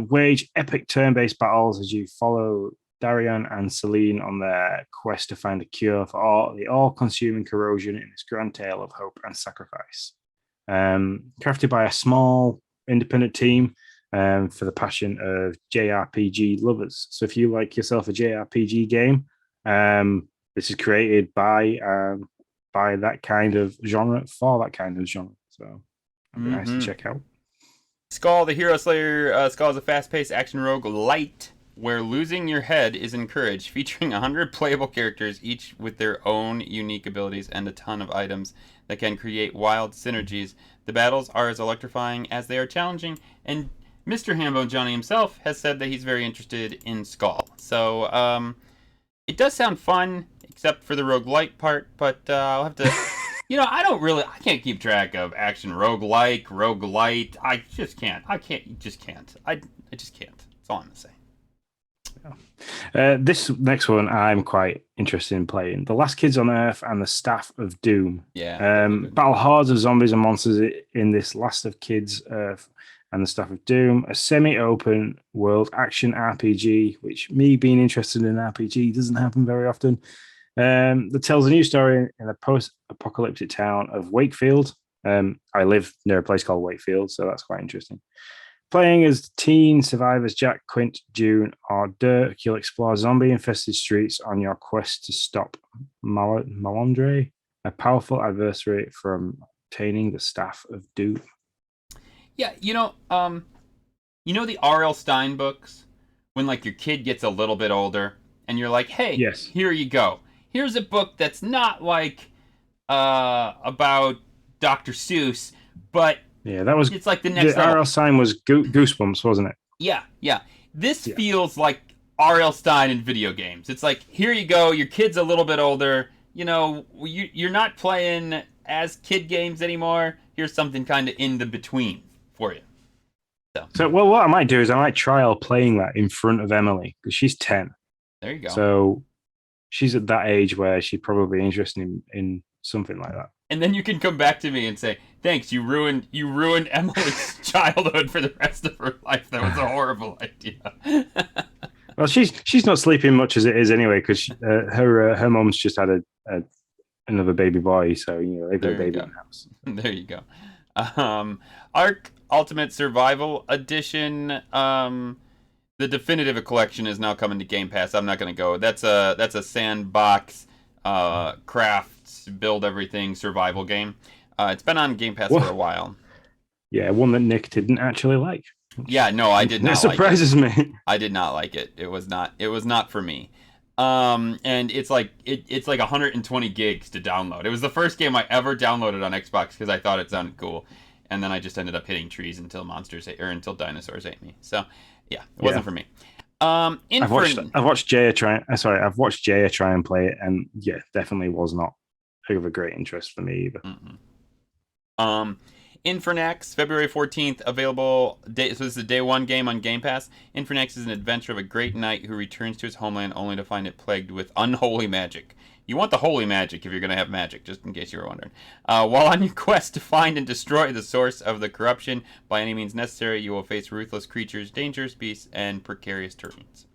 Wage epic turn-based battles as you follow Darian and Celine on their quest to find a cure for the all-consuming corrosion in this grand tale of hope and sacrifice. Crafted by a small independent team for the passion of JRPG lovers. So if you like yourself a JRPG game, this is created by that kind of genre for that kind of genre. So it'd be nice to check out. Skull, the Hero Slayer. Skull is a fast-paced action rogue light where losing your head is encouraged, featuring 100 playable characters, each with their own unique abilities and a ton of items that can create wild synergies. The battles are as electrifying as they are challenging, and Mr. Hambone Johnny himself has said that he's very interested in Skull. So, it does sound fun, except for the roguelite part, but I'll have to... I can't keep track of action roguelike, roguelite. I just can't. I just can't. That's all I'm going to say. This next one I'm quite interested in playing. The Last Kids on Earth and the Staff of Doom. Yeah. Battle hordes of zombies and monsters in this Last of Kids Earth and the Staff of Doom, a semi-open world action RPG, which me being interested in RPG doesn't happen very often. That tells a new story in a post-apocalyptic town of Wakefield. I live near a place called Wakefield, so that's quite interesting. Playing as teen survivors Jack, Quint, June, or Dirk, you'll explore zombie-infested streets on your quest to stop Malandre, a powerful adversary, from obtaining the Staff of Doom. Yeah, the R.L. Stine books, when like your kid gets a little bit older, and you're like, hey, yes, here you go. Here's a book that's not like about Dr. Seuss, but it's like the next level. R.L. Stine was Goosebumps, wasn't it? Yeah. This feels like R.L. Stine in video games. It's like, here you go, your kid's a little bit older. You're not playing as kid games anymore. Here's something kind of in the between for you. So what I might do is I might trial playing that in front of Emily, because she's 10. There you go. So she's at that age where she'd probably be interested in something like that. And then you can come back to me and say, thanks, you ruined Emily's childhood for the rest of her life. That was a horrible idea. Well, she's not sleeping much as it is anyway, because her mom's just had another baby boy, so they've got a baby in the house. There you go. Ark Ultimate Survival Edition. The definitive collection is now coming to Game Pass. I'm not going to go. That's a sandbox, craft, build everything survival game. It's been on Game Pass for a while. Yeah, one that Nick didn't actually like. Yeah, no, I did not. That surprises me. I did not like it. It was not for me. And it's like it's like 120 gigs to download. It was the first game I ever downloaded on Xbox because I thought it sounded cool, and then I just ended up hitting trees until until dinosaurs ate me. So yeah, it wasn't for me. I've watched Jaya try. Sorry, I've watched Jaya try and play it, and yeah, definitely was not of a great interest for me either. Infernax, February 14th, available. So this is a day one game on Game Pass. Infernax is an adventure of a great knight who returns to his homeland only to find it plagued with unholy magic. You want the holy magic if you're going to have magic, just in case you were wondering. While on your quest to find and destroy the source of the corruption by any means necessary, you will face ruthless creatures, dangerous beasts, and precarious terrains.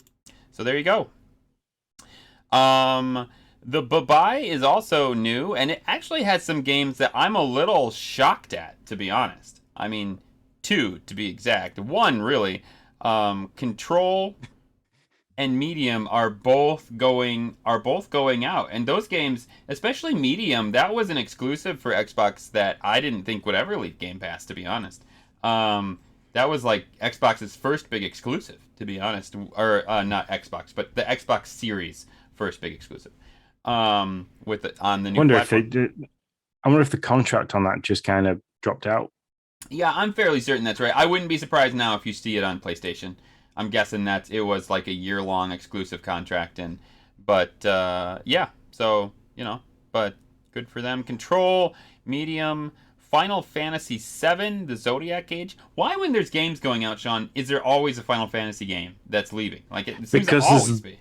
So there you go. The Babai is also new, and it actually has some games that I'm a little shocked at, to be honest. I mean, two to be exact. One really, Control and Medium are both going out, and those games, especially Medium, that was an exclusive for Xbox that I didn't think would ever leave Game Pass, to be honest. That was like Xbox's first big exclusive, to be honest, or not Xbox, but the Xbox Series first big exclusive. With it on the new platform. I wonder if the contract on that just kind of dropped out. Yeah, I'm fairly certain that's right. I wouldn't be surprised now if you see it on PlayStation. I'm guessing that it was like a year-long exclusive contract, but yeah, so but good for them. Control, Medium, Final Fantasy VII, the Zodiac Age. Why, when there's games going out, Sean, is there always a Final Fantasy game that's leaving? Like it seems to always be.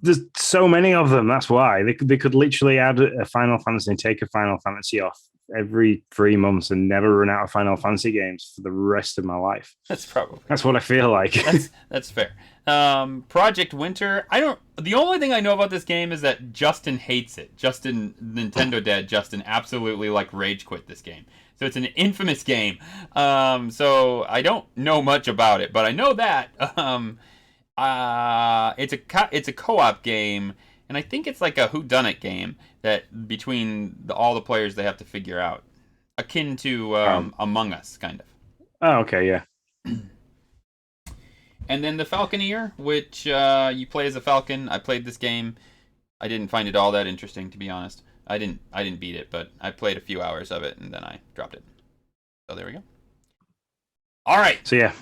There's so many of them. That's why they could literally add a Final Fantasy and take a Final Fantasy off every 3 months and never run out of Final Fantasy games for the rest of my life. That's what I feel like. That's fair. Project Winter. The only thing I know about this game is that Justin hates it. Nintendo Dad Justin absolutely rage quit this game. So it's an infamous game. So I don't know much about it, but I know that. It's a co-op game, and I think it's like a whodunit game that between all the players they have to figure out, akin to Among Us, kind of. Oh, okay, yeah. And then the Falconeer, which you play as a falcon. I played this game. I didn't find it all that interesting, to be honest. I didn't beat it, but I played a few hours of it and then I dropped it. So there we go. All right. So yeah,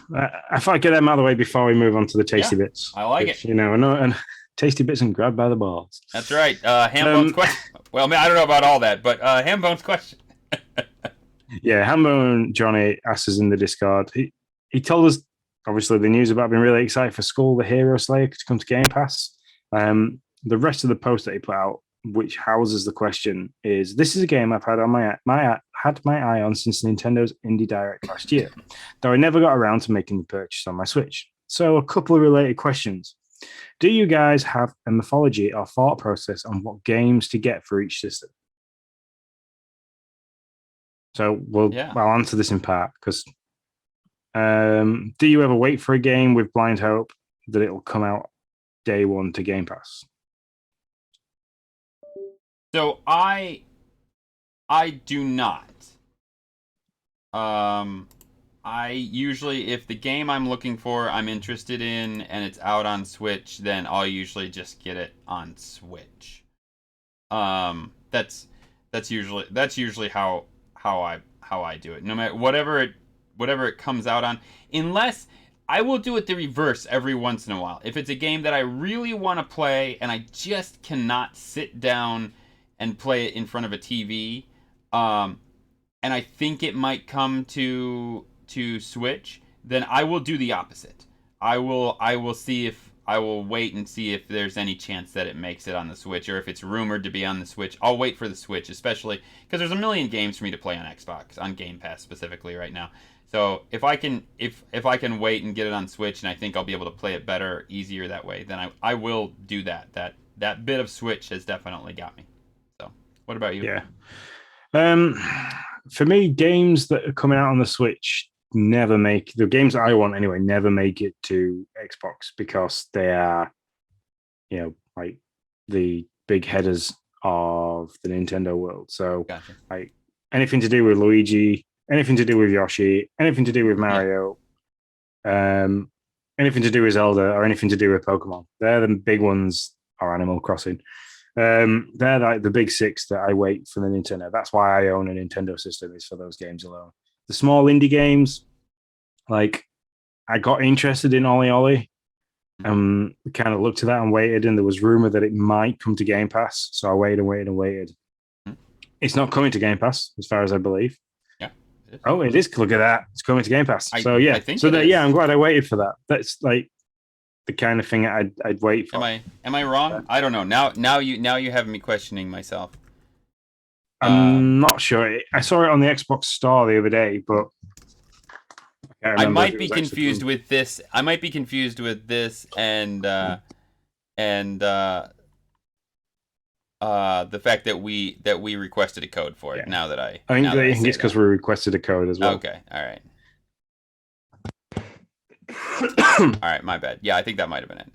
I thought I'd get them out of the way before we move on to the tasty bits. I like it. And tasty bits and grabbed by the balls. That's right. Hambone's question. Well, I don't know about all that, but Hambone's question. Yeah, Hambone Johnny asked us in the Discord. He told us, obviously, the news about being really excited for Skull the Hero Slayer to come to Game Pass. The rest of the post that he put out, which houses the question, is this is a game I've had on my eye on since Nintendo's Indie Direct last year, though I never got around to making the purchase on my Switch. So a couple of related questions. Do you guys have a mythology or thought process on what games to get for each system? So I'll answer this in part because do you ever wait for a game with blind hope that it will come out day one to Game Pass? So I do not. I usually, if the game I'm looking for, I'm interested in, and it's out on Switch, then I'll usually just get it on Switch. That's usually how I do it. No matter whatever it comes out on, unless I will do it the reverse every once in a while. If it's a game that I really want to play and I just cannot sit down and play it in front of a TV, and I think it might come to Switch, then I will do the opposite. I will wait and see if there's any chance that it makes it on the Switch, or if it's rumored to be on the Switch. I'll wait for the Switch, especially because there's a million games for me to play on Xbox, on Game Pass specifically right now. So if I can wait and get it on Switch, and I think I'll be able to play it better, easier that way, then I will do that. That bit of Switch has definitely got me. So what about you? Yeah. For me, games that are coming out on the Switch never make the games that I want anyway. Never make it to Xbox because they are, like the big headers of the Nintendo world. So, gotcha. Like anything to do with Luigi, anything to do with Yoshi, anything to do with Mario, anything to do with Zelda, or anything to do with Pokemon. They're the big ones or Animal Crossing. They're like the big six that I wait for the Nintendo. That's why I own a Nintendo system, is for those games alone. The small indie games, like I got interested in Ollie Ollie. Kind of looked at that and waited, and there was rumor that it might come to Game Pass. So I waited and waited and waited. It's not coming to Game Pass, as far as I believe. Yeah. Oh, it is. Look at that. It's coming to Game Pass. So yeah. Yeah, I'm glad I waited for that. That's like the kind of thing I'd wait for. Am I wrong? I don't know. Now you have me questioning myself. I'm not sure. I saw it on the Xbox Store the other day, but I might be confused with this. I might be confused with this and the fact that we requested a code for it. Now that I think it's because we requested a code as well. Okay, all right. All right, my bad. Yeah, I think that might have been it.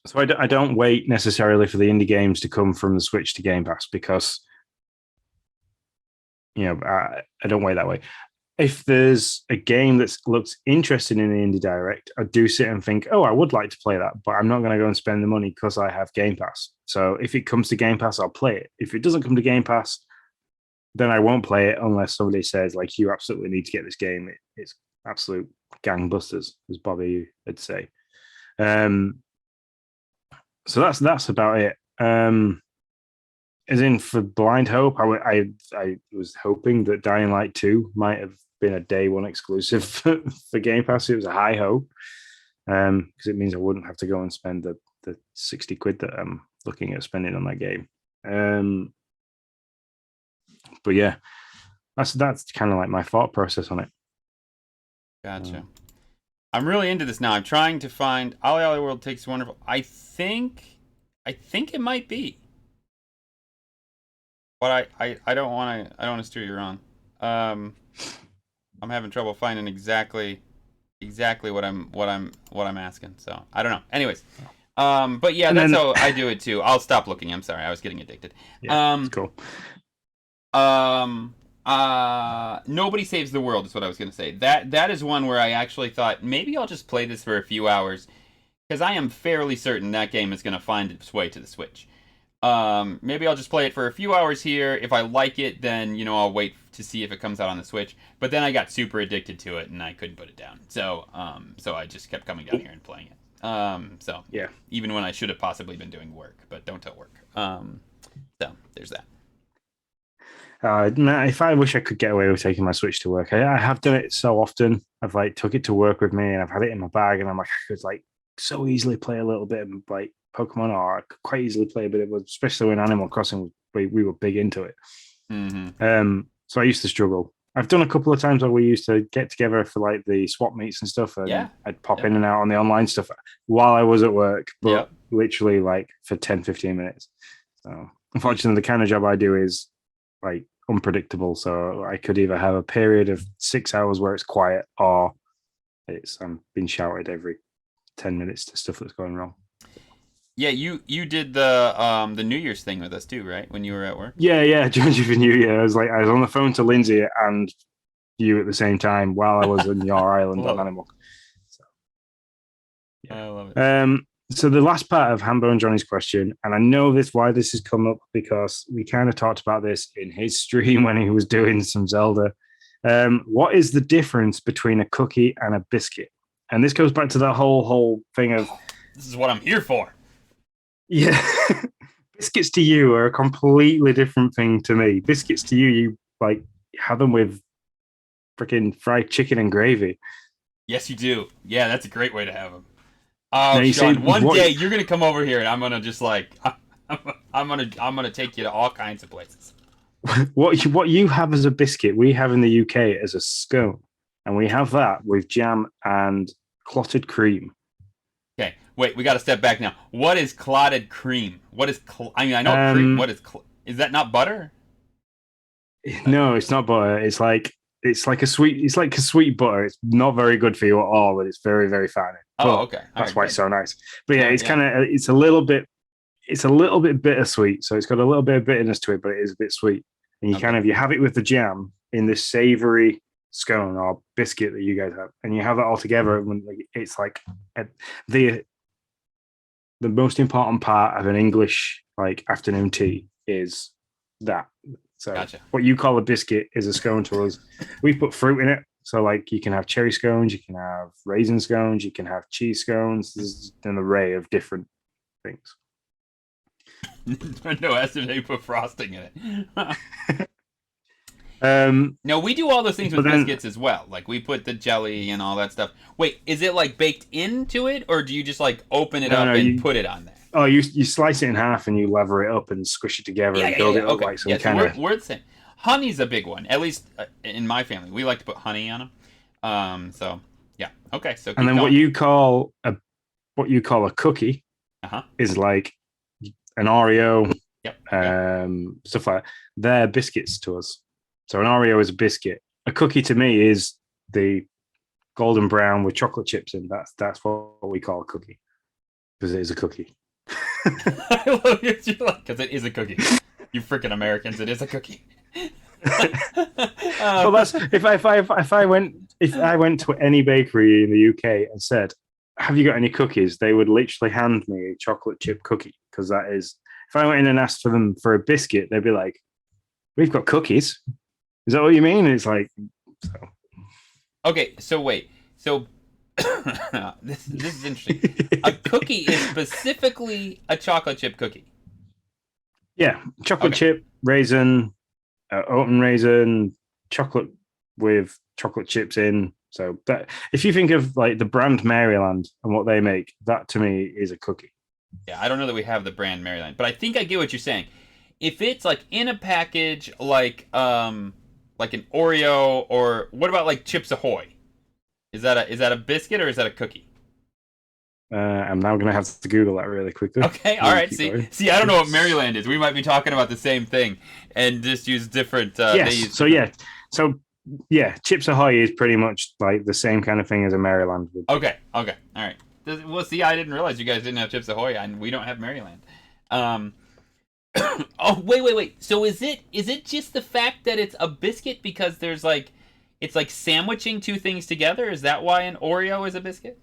So I don't wait necessarily for the indie games to come from the Switch to Game Pass, because I don't wait that way. If there's a game that looks interesting in the Indie Direct, I do sit and think, oh, I would like to play that, but I'm not going to go and spend the money because I have Game Pass. So if it comes to Game Pass, I'll play it. If it doesn't come to Game Pass, then I won't play it unless somebody says, like, you absolutely need to get this game. It's absolute gangbusters, as Bobby would say. So that's about it. As in, for Blind Hope, I was hoping that Dying Light 2 might have been a day one exclusive for Game Pass. It was a high hope, because it means I wouldn't have to go and spend the 60 quid that I'm looking at spending on that game. But yeah, that's kind of like my thought process on it. Gotcha. I'm really into this now. I'm trying to find Ollie Ollie World Takes Wonderful. I think it might be. But I don't want to steer you wrong. I'm having trouble finding exactly what I'm asking. So I don't know. Anyways, but yeah, that's how I do it too. I'll stop looking. I'm sorry, I was getting addicted. Yeah, cool. Nobody Saves the World is what I was gonna say. That is one where I actually thought maybe I'll just play this for a few hours, because I am fairly certain that game is gonna find its way to the Switch. Maybe I'll just play it for a few hours here. If I like it, then I'll wait to see if it comes out on the Switch. But then I got super addicted to it and I couldn't put it down. So I just kept coming down here and playing it. So yeah, even when I should have possibly been doing work, but don't tell work. So there's that. If I wish I could get away with taking my Switch to work, I have done it so often. I've like took it to work with me and I've had it in my bag, and I'm like, I could like so easily play a little bit of like Pokemon, or I could quite easily play a bit of, especially when Animal Crossing, we were big into it. Mm-hmm. So I used to struggle. I've done a couple of times where we used to get together for like the swap meets and stuff, and I'd pop in and out on the online stuff while I was at work, but literally like for 10-15 minutes. So unfortunately, the kind of job I do is like unpredictable, so I could either have a period of 6 hours where it's quiet, or I'm being shouted every 10 minutes to stuff that's going wrong. Yeah, you did the New Year's thing with us too, right? When you were at work. Yeah, during the New Year, I was on the phone to Lindsay and you at the same time while I was on your island on Animal. So, yeah. I love it. So the last part of Hambo and Johnny's question, and I know why this has come up, because we kind of talked about this in his stream when he was doing some Zelda. What is the difference between a cookie and a biscuit? And this goes back to the whole thing of this is what I'm here for. Yeah. Biscuits to you are a completely different thing to me. Biscuits to you like have them with freaking fried chicken and gravy. Yes, you do. Yeah, that's a great way to have them. Oh, Sean, one day you're gonna come over here and I'm gonna just like I'm gonna take you to all kinds of places. What you have as a biscuit, we have in the UK as a scone, and we have that with jam and clotted cream. Okay, wait, we got to step back now. What is clotted cream? What is I know cream. What is that? Not butter? No, it's not butter. It's like a sweet butter. It's not very good for you at all, but it's very, very fattening. Oh, okay. That's why it's so nice. But yeah, it's a little bit bittersweet. So it's got a little bit of bitterness to it, but it is a bit sweet. And you have it with the jam in this savory scone or biscuit that you guys have, and you have that all together, and it's like the most important part of an English like afternoon tea is that. So Gotcha. what you call a biscuit is a scone to us. We put fruit in it. So like you can have cherry scones, you can have raisin scones, you can have cheese scones. There's an array of different things. No, as if they put frosting in it. Um, No, we do all those things with then, biscuits as well. Like we put the jelly and all that stuff. Wait, is it like baked into it, or do you just like open it up and put it on there? Oh, you slice it in half and you lever it up and squish it together and build it up Okay. like some So kind of. we're the same. Honey's a big one. At least in my family, we like to put honey on them. So yeah. Okay. So And then going. what you call a cookie is like an Oreo, stuff like that. They're biscuits to us. So an Oreo is a biscuit. A cookie to me is the golden brown with chocolate chips in. That's what we call a cookie because it is a cookie. I love it because it is a cookie. You freaking Americans! It is a cookie. Well, that's if I went to any bakery in the UK and said, "Have you got any cookies?" They would literally hand me a chocolate chip cookie because that is. If I went in and asked for them for a biscuit, they'd be like, "We've got cookies." Is that what you mean? It's like, so. Okay, so wait, so this is interesting. A cookie is specifically a chocolate chip cookie. Yeah, chocolate chip, raisin, oat raisin, chocolate with chocolate chips in. So that if you think of like the brand Maryland and what they make, that to me is a cookie. Yeah, I don't know that we have the brand Maryland, but I think I get what you're saying. If it's like in a package, like an Oreo, or what about like Chips Ahoy? Is that a biscuit or is that a cookie? I'm now gonna have to Google that really quickly. Okay, all right. See, I don't know what Maryland is. We might be talking about the same thing and just use different. Yes. So Chips Ahoy is pretty much like the same kind of thing as a Maryland would. Okay. All right. Well, see, I didn't realize you guys didn't have Chips Ahoy, and we don't have Maryland. Oh, wait. So is it just the fact that it's a biscuit because there's like, it's like sandwiching two things together? Is that why an Oreo is a biscuit?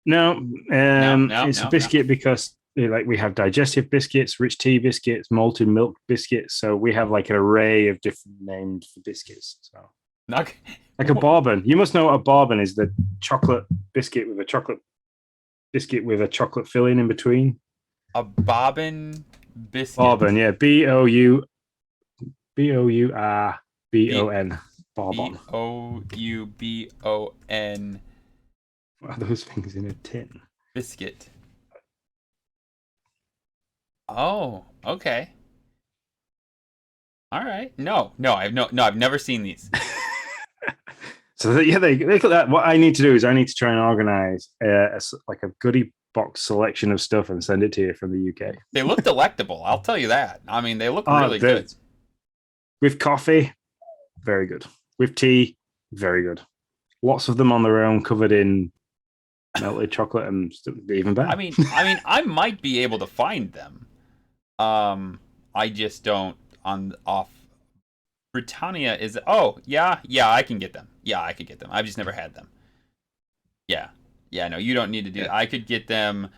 No, it's a biscuit because like we have digestive biscuits, rich tea biscuits, malted milk biscuits. So we have like an array of different names for biscuits. So Okay. like a bourbon. You must know what a bourbon is, the chocolate biscuit with a chocolate biscuit with a chocolate filling in between. A bobbin biscuit. Bourbon, yeah. Boubon. Bourbon. Boubon. What are those things in a tin? Biscuit. Oh, okay. All right. No, I've never seen these. So yeah, they that. What I need to do is I need to try and organize a goodie box selection of stuff and send it to you from the UK. They look delectable. I'll tell you that. I mean, they look really good. With coffee, very good. With tea, very good. Lots of them on their own, covered in melted chocolate, and even better. I mean, I might be able to find them. I just don't off. Britannia is. Oh, yeah, I can get them. Yeah, I could get them. I've just never had them. Yeah. No, you don't need to do that. I could get them.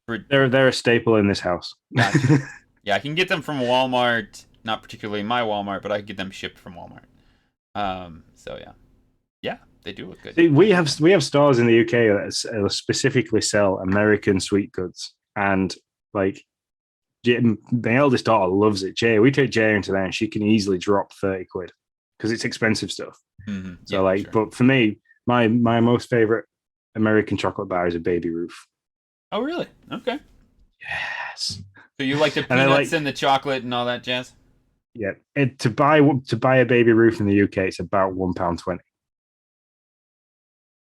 They're a staple in this house. Gotcha. Yeah, I can get them from Walmart. Not particularly my Walmart, but I can get them shipped from Walmart. So yeah, they do look good. See, we have stores in the UK that specifically sell American sweet goods, and like my eldest daughter loves it. We take Jay into there, and she can easily drop 30 quid because it's expensive stuff. Mm-hmm. So sure. But for me, my most favorite American chocolate bar is a Baby Ruth. Oh, really? Okay. Yes. So you like the peanuts and the chocolate and all that jazz? Yeah. To buy a Baby Ruth in the UK, it's about £1.20.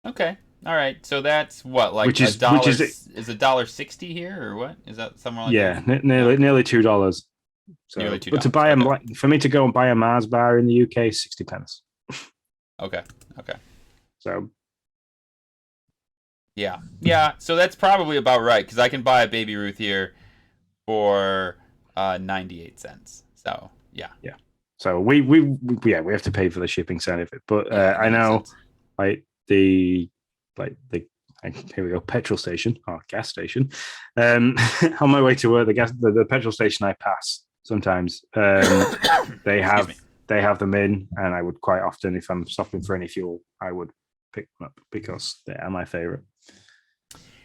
Okay. All right. So that's what, like is $1.60 here, or what? Is that somewhere like that? Yeah, nearly $2. So, nearly $2. But to buy for me to go and buy a Mars bar in the UK, 60 pence. Okay. So. Yeah. So that's probably about right because I can buy a Baby Ruth here for 98 cents. So yeah. So we have to pay for the shipping side of it, but I know sense. the here we go, petrol station or gas station. On my way to work, the petrol station I pass sometimes, they have them in, and I would quite often, if I'm stopping for any fuel, I would pick them up because they are my favorite.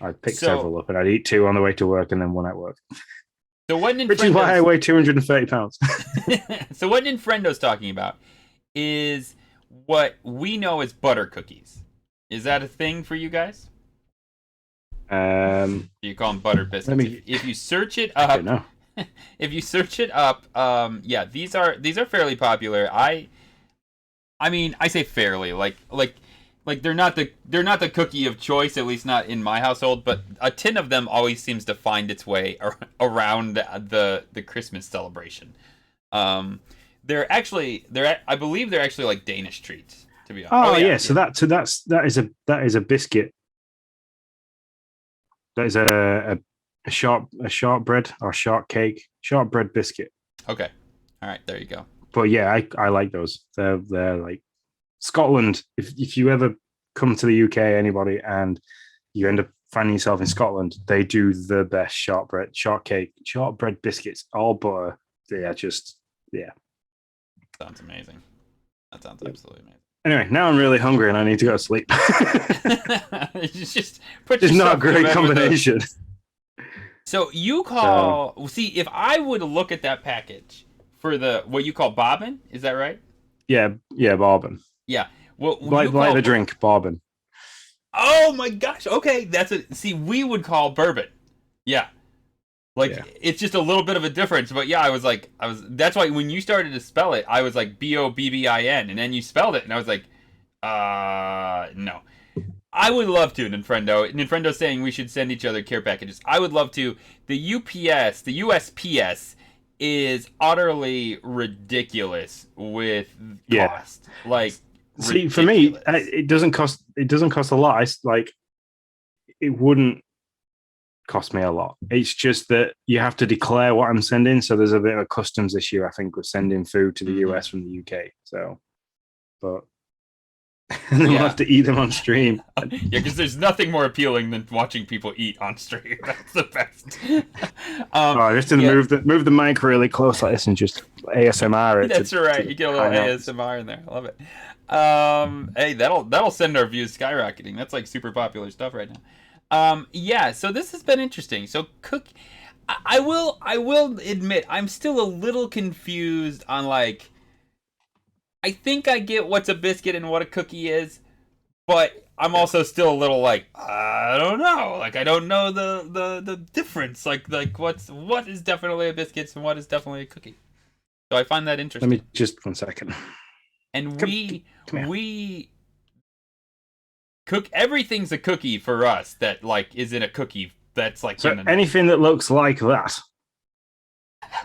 I'd pick several up, and I'd eat 2 on the way to work and then 1 at work. So what which is why I weigh 230 pounds. So what Ninfrendo's talking about is what we know as butter cookies. Is that a thing for you guys? You call them butter biscuits. If you search it up, if you search it up, yeah, these are fairly popular. I mean, I say fairly, like they're not the cookie of choice, at least not in my household. But a tin of them always seems to find its way around the Christmas celebration. I believe they're actually like Danish treats, to be honest. Oh, yeah. So that is a biscuit. That is a shortbread or shortbread biscuit. Okay, all right, there you go. But yeah, I like those. They're like Scotland. If you ever come to the UK, anybody, and you end up finding yourself in Scotland, they do the best shortbread biscuits, all butter. They are just Sounds amazing. That sounds absolutely amazing. Anyway, now I'm really hungry and I need to go to sleep. It's not a great combination. So you call see if I would look at that package for what you call bobbin, is that right? Yeah, bobbin. Yeah. Well, like the drink bobbin. Oh my gosh. Okay, we would call bourbon. Yeah. It's just a little bit of a difference, but yeah, that's why when you started to spell it, I was like Bobbin, and then you spelled it, and I was like, no. I would love to, Ninfrendo's saying we should send each other care packages. I would love to. The USPS is utterly ridiculous with cost. See, for me, it doesn't cost a lot. It wouldn't cost me a lot. It's just that you have to declare what I'm sending. So there's a bit of a customs issue, I think, with sending food to the US from the UK. So, but and then we'll have to eat them on stream. Yeah, because there's nothing more appealing than watching people eat on stream. That's the best. Just to move the mic really close like this and just ASMR it. That's right. You get a little ASMR in there. I love it. Hey, that'll send our views skyrocketing. That's like super popular stuff right now. So this has been interesting. So I will admit I'm still a little confused on I think I get what's a biscuit and what a cookie is, but I'm also still a little I don't know. I don't know the difference. What is definitely a biscuit and what is definitely a cookie. So I find that interesting. Let me just 1 second. And we cook everything's a cookie for us that is in a cookie that's anything that looks like that.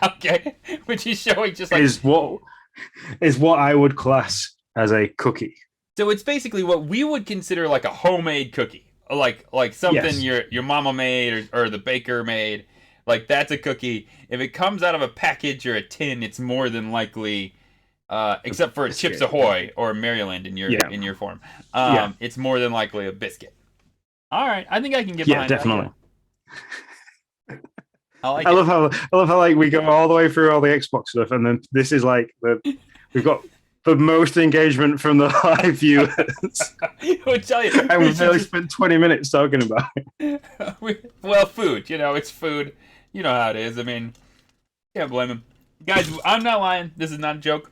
Okay, which is showing just is what I would class as a cookie. So it's basically what we would consider a homemade cookie, like something your mama made or the baker made. That's a cookie. If it comes out of a package or a tin, it's more than likely. Except for Chips Ahoy or Maryland in your form, it's more than likely a biscuit. All right, I think I can get behind definitely. That. I love how we go all the way through all the Xbox stuff, and then this is we've got the most engagement from the live viewers. I'll tell you, and we've nearly spent 20 minutes talking about it. Well, food, it's food. You know how it is. I mean, can't blame him, guys. I'm not lying. This is not a joke.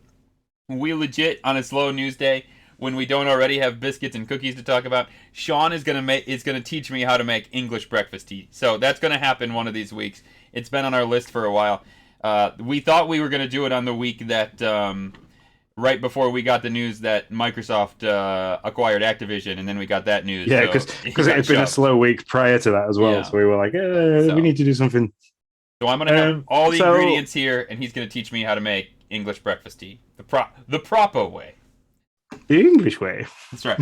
We legit, on a slow news day, when we don't already have biscuits and cookies to talk about, Sean is gonna teach me how to make English breakfast tea. So that's gonna happen one of these weeks. It's been on our list for a while. We thought we were gonna do it on the week that right before we got the news that Microsoft acquired Activision, and then we got that news. Yeah, because it had been a slow week prior to that as well. Yeah. So we were like, we need to do something. So I'm gonna have all the ingredients here, and he's gonna teach me how to make English breakfast tea the proper way. The English way. That's right.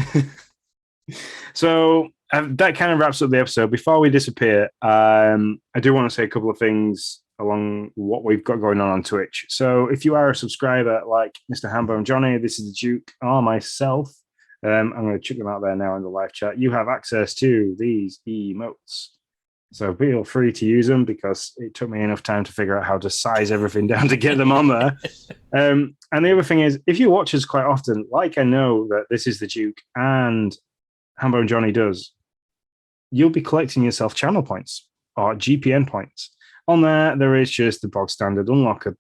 So that kind of wraps up the episode. Before we disappear, I do want to say a couple of things along what we've got going on Twitch. So if you are a subscriber like Mr. Hambo and Johnny, this is the Duke or myself, I'm going to check them out there now in the live chat. You have access to these emotes. So feel free to use them because it took me enough time to figure out how to size everything down to get them on there. And the other thing is, if you watch us quite often, like I know that this is the Duke and Hambo and Johnny does, you'll be collecting yourself channel points or GPN points. On there is just the bog standard unlock a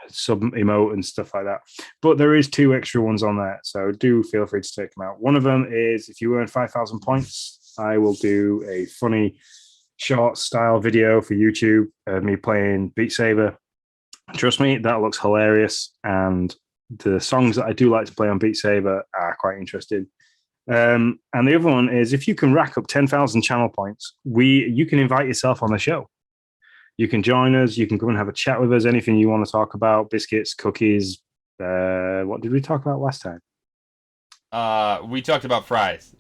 sub emote and stuff like that. But there is 2 extra ones on there, so do feel free to take them out. One of them is if you earn 5,000 points, I will do a funny short style video for YouTube of me playing Beat Saber. Trust me, that looks hilarious, and the songs that I do like to play on Beat Saber are quite interesting. And the other one is if you can rack up 10,000 channel points, you can invite yourself on the show. You can join us. You can come and have a chat with us. Anything you want to talk about, biscuits, cookies. What did we talk about last time? We talked about fries.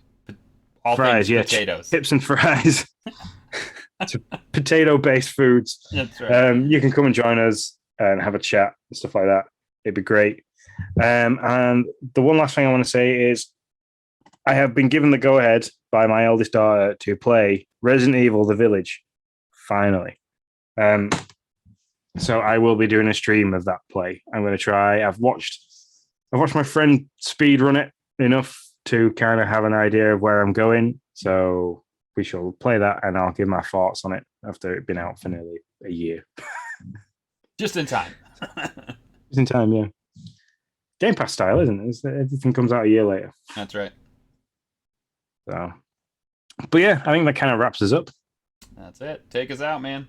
All fries, yeah, potatoes. Chips and fries. Potato-based foods. That's right. You can come and join us and have a chat and stuff like that. It'd be great. And the one last thing I want to say is I have been given the go-ahead by my eldest daughter to play Resident Evil: The Village. Finally. So I will be doing a stream of that play. I'm going to try. I've watched my friend speed run it enough to kind of have an idea of where I'm going. So we shall play that, and I'll give my thoughts on it after it's been out for nearly a year. Just in time. Just in time, yeah. Game Pass style, isn't it? Everything comes out a year later. That's right. So, but yeah, I think that kind of wraps us up. That's it. Take us out, man.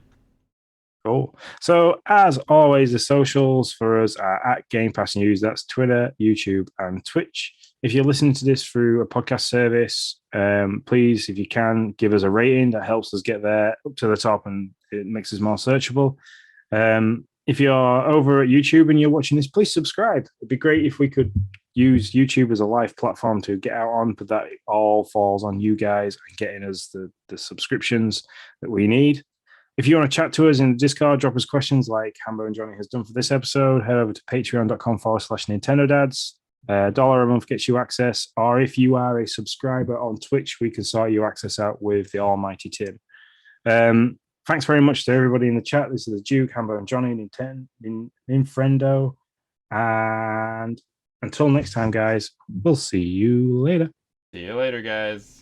Cool. So, as always, the socials for us are at Game Pass News. That's Twitter, YouTube, and Twitch. If you're listening to this through a podcast service, please, if you can, give us a rating. That helps us get there up to the top, and it makes us more searchable. If you're over at YouTube and you're watching this, please subscribe. It'd be great if we could use YouTube as a live platform to get out on, but that all falls on you guys and getting us the subscriptions that we need. If you want to chat to us in the Discord, drop us questions like Hambo and Johnny has done for this episode, head over to patreon.com/Nintendo Dads. $1 a month gets you access. Or if you are a subscriber on Twitch, we can sort you access out with the almighty Tim. Thanks very much to everybody in the chat. This is the Duke, Hambo and Johnny, Ninfrendo. And until next time, guys, we'll see you later. See you later, guys.